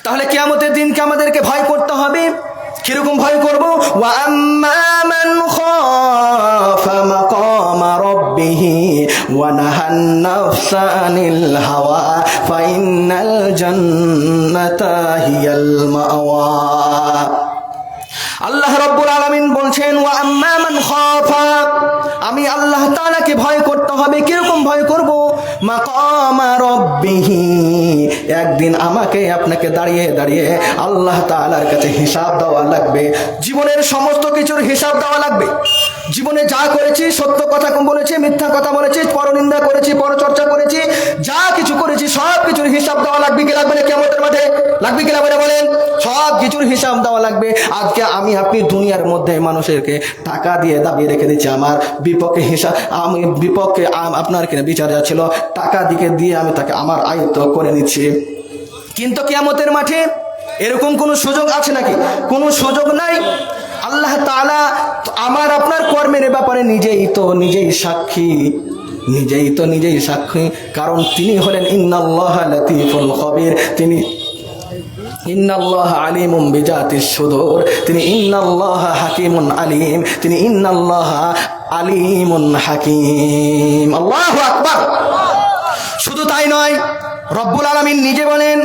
তাহলে কিয়ামতের দিনকে আমাদেরকে ভয় করতে হবে। কিরকম ভয় করব? ওয়া আম্মা মান খাফা মাকামা রাব্বিহি ওয়া নাহান নাফসা আনিল হাওয়া ফাইন্নাল জান্নাতা হিয়াল মাওয়া। আল্লাহ রাব্বুল আলামিন বলছেন, ওয়া আম্মা মান খাফা, আমি আল্লাহ তাআলাকে ভয় করতে হবে। কিরকম ভয় করব? মাকামা রাব্বিহি, একদিন আমাকে আপনাকে দাঁড়িয়ে দাঁড়িয়ে আল্লাহ তাআলার কাছে হিসাব দেওয়া লাগবে। জীবনের সমস্ত কিছুর হিসাব দেওয়া লাগবে। জীবনে যা করেছি, সত্য কথা বলেছি, মিথ্যা কথা বলেছি, পরনিন্দা করেছি, পরচর্চা করেছি, যা কিছু করেছি সব কিছুর হিসাব দেওয়া লাগবে কি লাগবে না? কিয়ামতের মাঠে লাগবে কি লাগবে না বলেন? সব কিছুর হিসাব দেওয়া লাগবে। আজকে আমি আপনি দুনিয়ার মধ্যে মানুষেরকে টাকা দিয়ে দাবিয়ে রেখে দিচ্ছি, আমার বিপক্ষে হিসাব, আমি বিপক্ষে আপনার কিনা বিচার যাচ্ছিল, টাকা দিকে দিয়ে আমি তাকে আমার আয়ত্ত করে নিচ্ছি। কিন্তু কিয়ামতের মাঠে এরকম কোনো সুযোগ আছে নাকি? কোনো সুযোগ নাই। আল্লাহ তাআলা আমার আপনার কর্মের ব্যাপারে নিজেই সাক্ষী, নিজেই সাক্ষী। কারণ তিনি হলেন ইন্নাল্লাহা লাতীফুল খবীর, তিনি ইন্নাল্লাহা আলিমুম বিজাতিস সুদূর, তিনি ইন্নাল্লাহা হাকিমুন আলিম, তিনি ইন্নাল্লাহা আলিমুন হাকিম। আল্লাহু আকবার। শুধু তাই নয়, রব্বুল আলামিন নিজে বলেন,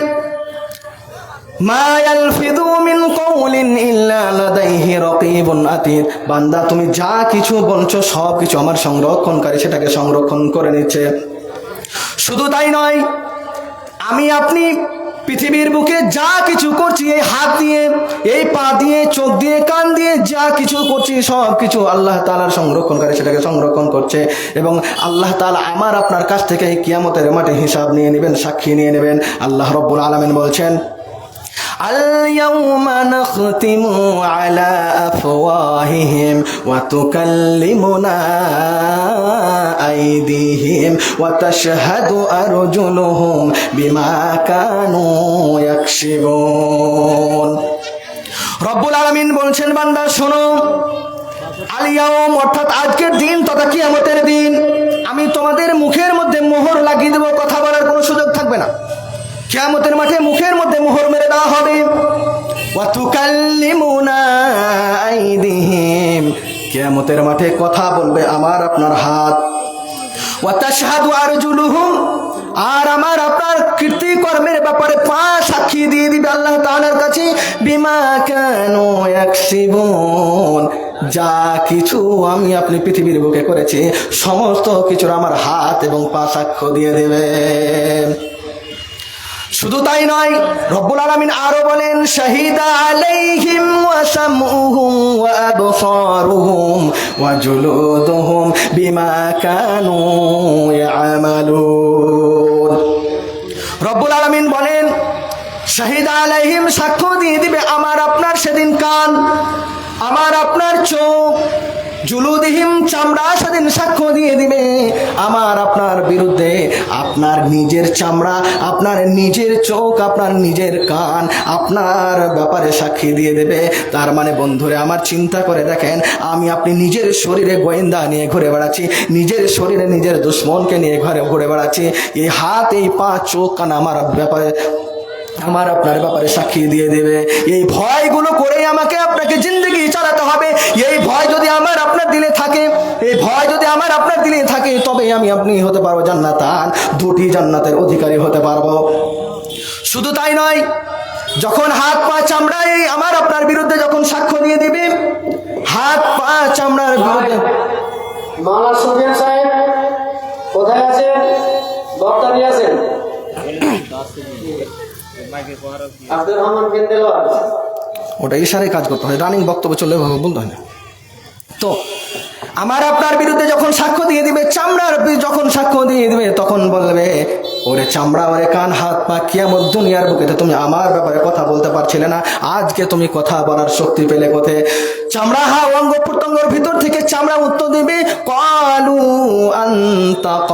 মা ইয়ালফিযু মিন কাওলিন ইল্লা লাদাইহি রাকীবুন আতীদ। বান্দা, তুমি যা কিছু বলছো সব কিছু আমার সংরক্ষণকারী সেটাকে সংরক্ষণ করে নিচ্ছে। শুধু তাই নয়, আমি আপনি পৃথিবীর বুকে যা কিছু করছি, এই হাত দিয়ে, এই পা দিয়ে, চোখ দিয়ে, কান দিয়ে যা কিছু করছি সব কিছু আল্লাহ তাআলার সংরক্ষণকারী সেটাকে সংরক্ষণ করছে। এবং আল্লাহ তাআলা আমার আপনার কাছ থেকে কিয়ামতের মাঠে হিসাব নিয়ে নেবেন, সাক্ষী নিয়ে নেবেন। আল্লাহ রাব্বুল আলামিন বলছেন, اليوم نختم على أفواههم وتكلمنا أيديهم وتشهد أرجلهم بما كانوا يكسبون। রব্বুল আলামিন বলছেন, বান্দা শোনো, আলিয়াউম অর্থাৎ আজকের দিন তথা কিয়ামতের দিন আমি তোমাদের মুখের মধ্যে মোহর লাগিয়ে দেব, কথা বলার কোনো সুযোগ থাকবে না। কিয়ামতের মাঠে মুখের মধ্যে মোহর মেরে দেওয়া হবে। ওয়া তুকাল্লিমুনা আইদিহিম, কিয়ামতের মাঠে কথা বলবে আমার আপনার হাত। ওয়া তাশহাদু আরজুলুহুম, আর আমার আপনার কৃতিকর্মের ব্যাপারে পা সাক্ষী দিয়ে দিবে আল্লাহ তাআলার কাছে। বিমা কানু ইয়াকসিবুন, যা কিছু আমি আপনি পৃথিবীর বুকে করেছি সমস্ত কিছুর আমার হাত এবং পা সাক্ষ্য দিয়ে দেবে। শুধু তাই নয়, রব্বুল আলামিন আরো বলেন, শাহিদা আলাইহিম ওয়া সামউহুম ওয়া আবসারুহুম ওয়া জুলুদুহুম বিমা কানু ইয়ামালুন। শাহিদ আলাইহিম, সাক্ষ্য দিয়ে দিবে আমার আপনার সেদিন কান, আমার আপনার চোখ, জুলুদিহিম, চামড়া সেদিন সাক্ষ্য দিয়ে দিবে আমার আপনার বিরুদ্ধে। আপনার নিজের চামড়া, আপনার নিজের চোখ, আপনার নিজের কান আপনার ব্যাপারে সাক্ষী দিয়ে দেবে। তার মানে বন্ধুরে আমার চিন্তা করে দেখেন, আমি আপনি নিজের শরীরে গোয়েন্দা নিয়ে ঘুরে বেড়াচ্ছি, নিজের শরীরে নিজের দুশ্মনকে নিয়ে ঘুরে বেড়াচ্ছি। এই হাত, এই পা, চোখ, কান আমার ব্যাপারে, আমার আপনার ব্যাপারে সাক্ষী দিয়ে দেবে। এই ভয়গুলো করেই আমাকে আপনাকে জিন্দগি চালাতে হবে। এই ভয় যদি আমার আপনার দিলে থাকে, এই ভয় যদি আমার আপনার দিলে থাকে, তবে আমি আপনি হতে পারবো জান্নাতান, দুটি জান্নাতের অধিকারী হতে পারবো। শুধু তাই নয়, যখন হাত পা চামড়া এই আমার আপনার বিরুদ্ধে যখন সাক্ষ্য দিয়ে দিবে, হাত পা চামড়ার বিরুদ্ধে। মাওলানা সুফিয়ান সাহেব কোথায় আছেন? বক্তা নিয়ে আছেন। আব্দুর রহমান বিন দেলোয়ার। ওটা ইশারায় কাজ করতে হয়, রানিং বক্তব্য চললে বলতে হয় না। তো আমার আপনার বিরুদ্ধে যখন সাক্ষ্য দিয়ে দিবে, চামড়ার যখন সাক্ষ্য দিয়ে দিবে, তখন বলবে ওরে চামড়া, ওরে কান, হাত পা, কিয়ামত দুনিয়ার বুকেতে তুমি আমার ব্যাপারে কথা বলতে পারছিলে না, আজকে তুমি কথা বলার শক্তি পেলে কোথায়? চামড়া, অঙ্গ প্রত্যঙ্গের ভিতর থেকে চামড়া উত্তর দিবে, ক্বালু আনতাকানাল্লাহ।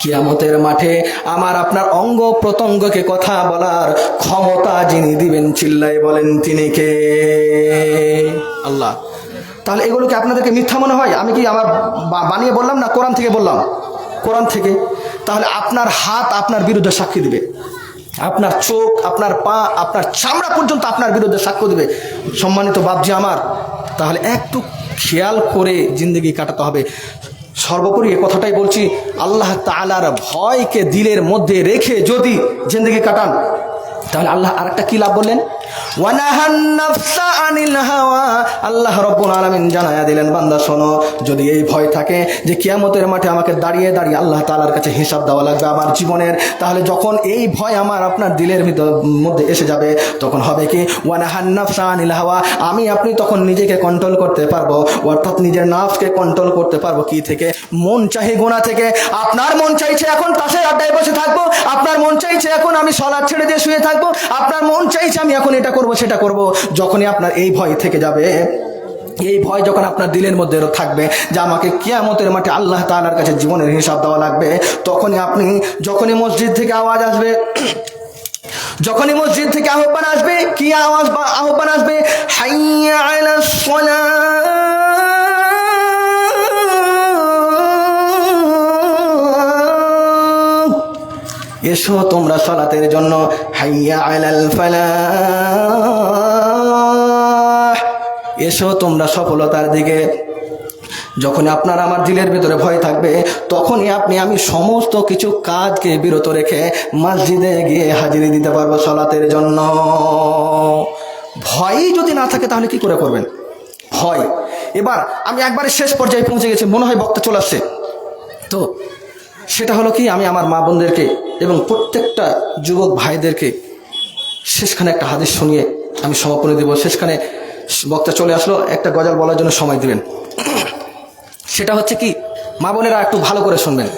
কিয়ামতের মাঠে আমার আপনার অঙ্গ প্রত্যঙ্গকে কথা বলার ক্ষমতা যিনি দিবেন, চিল্লাই বলেন তিনি কে? আল্লাহ। তাহলে এগুলোকে আপনাদেরকে মিথ্যা মনে হয়? আমি কি আমার বানিয়ে বললাম না, কোরআন থেকে বললাম? কোরআন থেকে। তাহলে আপনার হাত আপনার বিরুদ্ধে সাক্ষী দিবে, আপনার চোখ, আপনার পা, আপনার চামড়া পর্যন্ত আপনার বিরুদ্ধে সাক্ষ্য দিবে। সম্মানিত বাপজি আমার, তাহলে একটু খেয়াল করে জিন্দগি কাটাতে হবে। সর্বোপরি এ কথাটাই বলছি, আল্লাহ তাআলার ভয়কে দিলের মধ্যে রেখে যদি জিন্দগি কাটান, তাহলে আল্লাহ আরেকটা কি লাভ বললেন? ওয়ানাহান নাফসা আনিল হাওয়া। আল্লাহ রাব্বুল আলামিন জানায়া দিলেন, বান্দা শোনো, যদি এই ভয় থাকে যে কিয়ামতের মাঠে আমাকে দাঁড়িয়ে দাঁড়িয়ে আল্লাহ তাআলার কাছে হিসাব দেওয়া লাগবে আমার জীবনের, তাহলে যখন এই ভয় আমার আপনার দিলের মধ্যে এসে যাবে, তখন হবে কি? ওয়ানাহান নাফসা আনিল হাওয়া। আমি আপনি তখন নিজেকে কন্ট্রোল করতে পারবো, অর্থাৎ নিজের নাফসকে কন্ট্রোল করতে পারবো। কি থেকে? মন চাহি গুনাহ থেকে। আপনার মন চাইছে এখন তাসের আড্ডায় বসে থাকবো, আপনার মন চাইছে এখন আমি সালাত ছেড়ে দিয়ে শুয়ে থাকবো, আপনার মন চাইছে আমি এখন এটা করব সেটা করব। যখনই আপনার এই ভয় থেকে যাবে, এই ভয় যখন আপনার দিলের মধ্যে থাকবে যে আমাকে কিয়ামতের মাঠে আল্লাহ তাআলার কাছে জীবনের হিসাব দেওয়া লাগবে, তখনই আপনি, যখনই মসজিদ থেকে আওয়াজ আসবে, যখনই মসজিদ থেকে আহ্বান আসবে, কি আওয়াজ বা আহ্বান আসবে? হাইয়া আলাস সালাহ, এসো তোমরা সালাতের জন্য, হাইয়া আলাল ফালাহ, এসো তোমরা সফলতার দিকে। যখনই আপনার আমার দিলের ভিতরে ভয় থাকবে, তখনই আপনি আমি সমস্ত কিছু কাজকে বিরত রেখে মসজিদে গিয়ে হাজিরি দিতে পারবো সালাতের জন্য। ভয়ই যদি না থাকে তাহলে কি করে করবেন? ভয়। এবার আমি একবারে শেষ পর্যায়ে পৌঁছে গেছি, মনে হয় বক্তা চলে আসছে। তো সেটা হলো কি, আমি আমার মা বোনদেরকে এবং প্রত্যেকটা যুবক ভাইদেরকে শেষখানে একটা হাদিস শুনিয়ে আমি সমাপনী দেব। শেষখানে বক্তা চলে আসলো, একটা গজল বলার জন্য সময় দিবেন। সেটা হচ্ছে কি, মা বোনেরা একটু ভালো করে শুনবেন,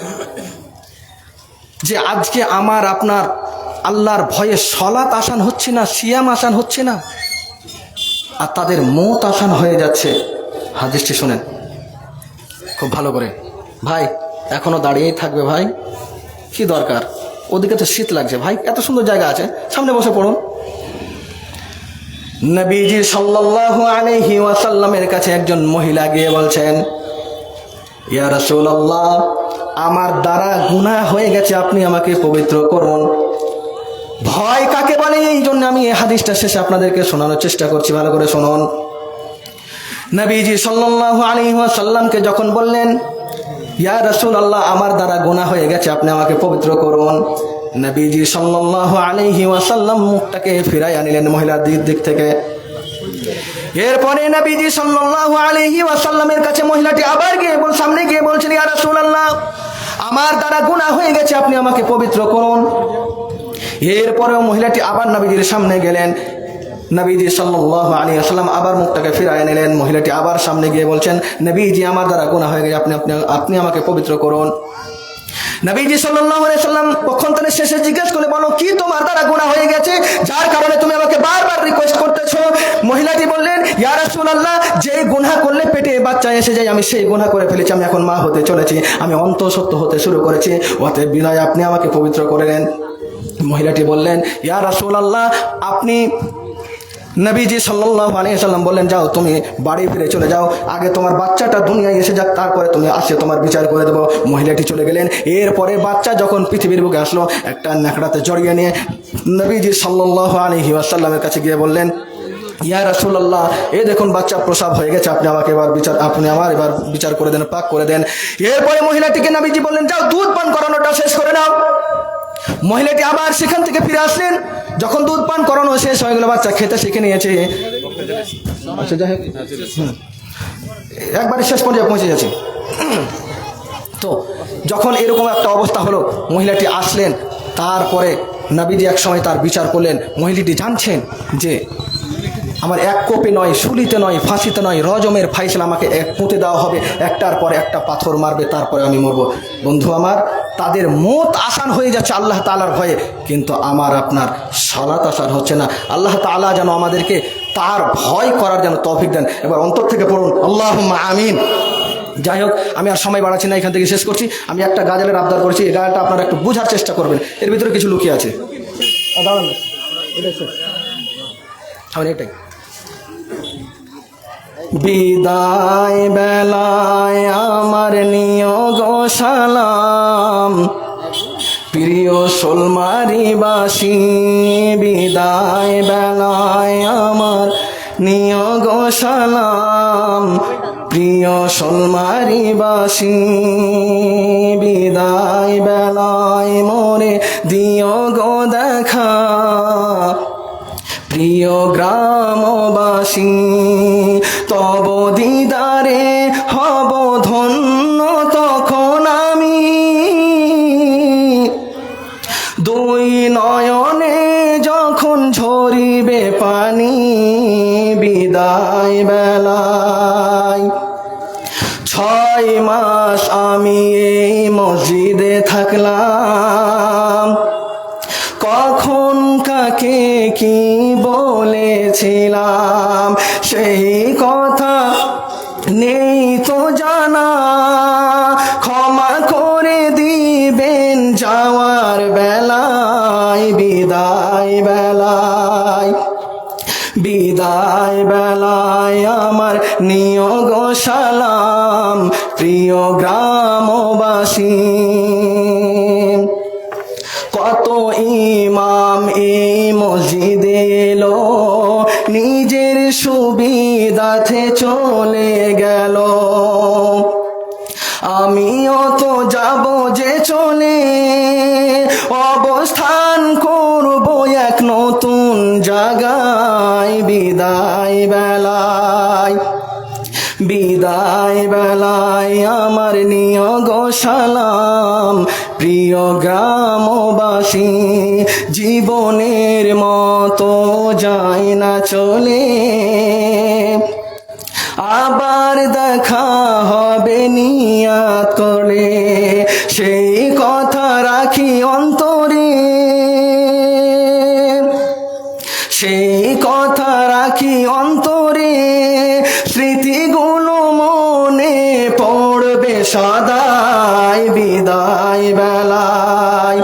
যে আজকে আমার আপনার আল্লাহর ভয়ে সলাত আসান হচ্ছে না, সিয়াম আসান হচ্ছে না, আর তাদের মত আসান হয়ে যাচ্ছে। হাদিসটি শুনেন খুব ভালো করে। ভাই এখনো দাঁড়িয়েই থাকবে ভাই, কি দরকার? ওদিকে তো শীত লাগছে ভাই, এত সুন্দর জায়গা আছে, সামনে বসে পড়ুন। নবীজি সাল্লাল্লাহু আলাইহি ওয়াসাল্লামের কাছে একজন মহিলা গিয়ে বলছেন, ইয়া রাসূলুল্লাহ, আমার দ্বারা গুনাহ হয়ে গেছে, আপনি আমাকে পবিত্র করুন। ভয় কাকে বলে, এই জন্য আমি এই হাদিসটা শেষে আপনাদেরকে শোনানোর চেষ্টা করছি, ভালো করে শুনুন। নবীজি সাল্লাল্লাহু আলাইহি ওয়াসাল্লামকে যখন বললেন, ইয়া রাসূলুল্লাহ, আমার দ্বারা গুনাহ হয়ে গেছে, আপনি আমাকে পবিত্র করুন, নবীজি সাল্লাল্লাহু আলাইহি ওয়াসাল্লাম মুখটাকে ফিরাইয়া নিলেন মহিলার দিক থেকে। এরপরে নবীজি সাল্লাল্লাহু আলাইহি ওয়াসাল্লামের কাছে মহিলাটি আবার গিয়ে সামনে গিয়ে বলছেন, ইয়া রাসূলুল্লাহ, আমার দ্বারা গুনাহ হয়ে গেছে, আপনি আমাকে পবিত্র করুন। এরপরেও মহিলাটি আবার নবীজির সামনে গেলেন, নবীজি সাল্লাল্লাহু আলাইহি ওয়াসাল্লাম আবার মুখটাকে ফিরাইয়া নিলেন। মহিলাটি আবার সামনে গিয়ে বলছেন, নবীজি, আমার দ্বারা গুনাহ হয়ে গেছে, আপনি আমাকে পবিত্র করুন। নবীজি সাল্লাল্লাহু আলাইহি সাল্লাম পক্ষান্তরের শেষে জিজ্ঞেস করে, বলো কি তোমার দ্বারা গুনাহ হয়ে গেছে যার কারণে তুমি আমাকে বারবার রিকোয়েস্ট করতেছো? মহিলাটি বললেন, ইয়া রাসূলুল্লাহ, যেই গুনাহ করলে পেটে বাচ্চা এসে যায় আমি সেই গুনাহ করে ফেলেছি, আমি এখন মা হতে চলেছি, আমি অন্তঃসত্ত্ব হতে শুরু করেছি, অতএব বিদায় আপনি আমাকে পবিত্র করে নেন। মহিলাটি বললেন, ইয়া রাসূলুল্লাহ, আপনি নবীজি সাল্লাল্লাহু আলাইহি সাল্লাম বললেন, যাও তুমি বাড়ি ফিরে চলে যাও, আগে তোমার বাচ্চাটা দুনিয়ায় এসে যাক, তারপরে তুমি আসে তোমার বিচার করে দেবো। মহিলাটি চলে গেলেন। এরপরে বাচ্চা যখন পৃথিবীর বুকে আসলো, একটা ন্যাকড়াতে জড়িয়ে নিয়ে নবীজি সাল্লাল্লাহু আলাইহি ওয়াসাল্লামের কাছে গিয়ে বললেন, ইয়া রাসূলুল্লাহ, এই দেখুন বাচ্চা প্রসব হয়ে গেছে, আপনি আমার এবার বিচার করে দেন, পাক করে দেন। এরপরে মহিলাটিকে নবীজি বললেন, যাও দুধ পান করানোটা শেষ করে নাও। মহিলাটি আবার সেখান থেকে ফিরে আসলেন। যখন দুধ পান করানো শেষ হয়ে গেল, বাচ্চা খেতে শিখে নিয়েছে। আচ্ছা, যাই হোক, একবারে শেষ পর্যায়ে পৌঁছে গেছে। তো যখন এরকম একটা অবস্থা হলো, মহিলাটি আসলেন। তারপরে নবীজি এক সময় তার বিচার করলেন। মহিলাটি জানছেন যে আমার এক কোপে নয়, শুলিতে নয়, ফাঁসিতে নয়, রজমের ফাইসলা আমাকে এক পুঁতে দেওয়া হবে, একটার পরে একটা পাথর মারবে, তারপরে আমি মরব। বন্ধু আমার, তাদের মত আসান হয়ে যাচ্ছে আল্লাহ তাআলার ভয়ে, কিন্তু আমার আপনার সালাত আসান হচ্ছে না। আল্লাহ তাআলা যেন আমাদেরকে তার ভয় করার যেন তৌফিক দেন। এবার অন্তর থেকে পড়ুন আল্লাহুম্মা আমিন। যাই হোক, আমি আর সময় বাড়াচ্ছি না, এখান থেকে শেষ করছি। আমি একটা গাজলের আবদার করেছি, এই গাজলটা আপনারা একটু বোঝার চেষ্টা করবেন, এর ভিতরে কিছু লুকিয়ে আছে। এটাই বিদায় বেলায় আমার নিয়োগ সালাম, প্রিয় শোলমারিবাসী, বিদায় বেলায় আমার নিয়োগ সালাম, প্রিয় শোলমারিবাসী, বিদায় বেলায় মোরে দিও গো দেখা, প্রিয় গ্রামবাসী, তব দিদারে হব ধন্য তখন আমি, দুই নয়নে যখন ঝরিবে পানি, বিদায় বেলায় 6 মাস আমি এই মসজিদে থাকলাম, কখন কাকে কি বলেছিলাম সেই কথা নেই তো জানা, ক্ষমা করে দিবেন যাওয়ার বেলায়, বিদায় বেলায়, বিদায় বেলায় আমার নিয়োগ সালাম, প্রিয় গ্রামবাসী। কত ইমাম এই মসজিদে এলো, নিজের সুবিধাতে চলে গেল, আমিও তো যাব যে চলে, অবস্থান করব এক নতুন জায়গায়, বিদায় বেলায়, বিদায় বেলায় আমার নিয়োগ সালাম, প্রিয় গ্রামবাসী, জীবনের মতো যায় না চলে, আবার দেখা হবে নিয়াত করে, সেই কথা রাখি অন্তরে, সেই কথা রাখি অন্তরে, স্মৃতিগুলো মনে পড়বে সদাই, বিদায় বেলায়,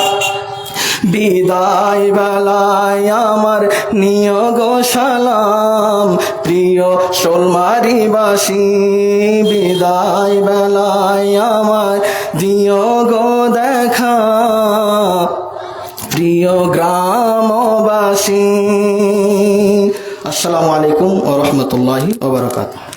বিদায় বেলায় আমার নিয়োগ সালাম, প্রিয় শোলমারিবাসী, বিদায় বেলায় আমার দিও গো দেখা, প্রিয় গ্রামবাসী। আসসালামু আলাইকুম ওয়া রাহমাতুল্লাহি ওয়া বারাকাতুহু।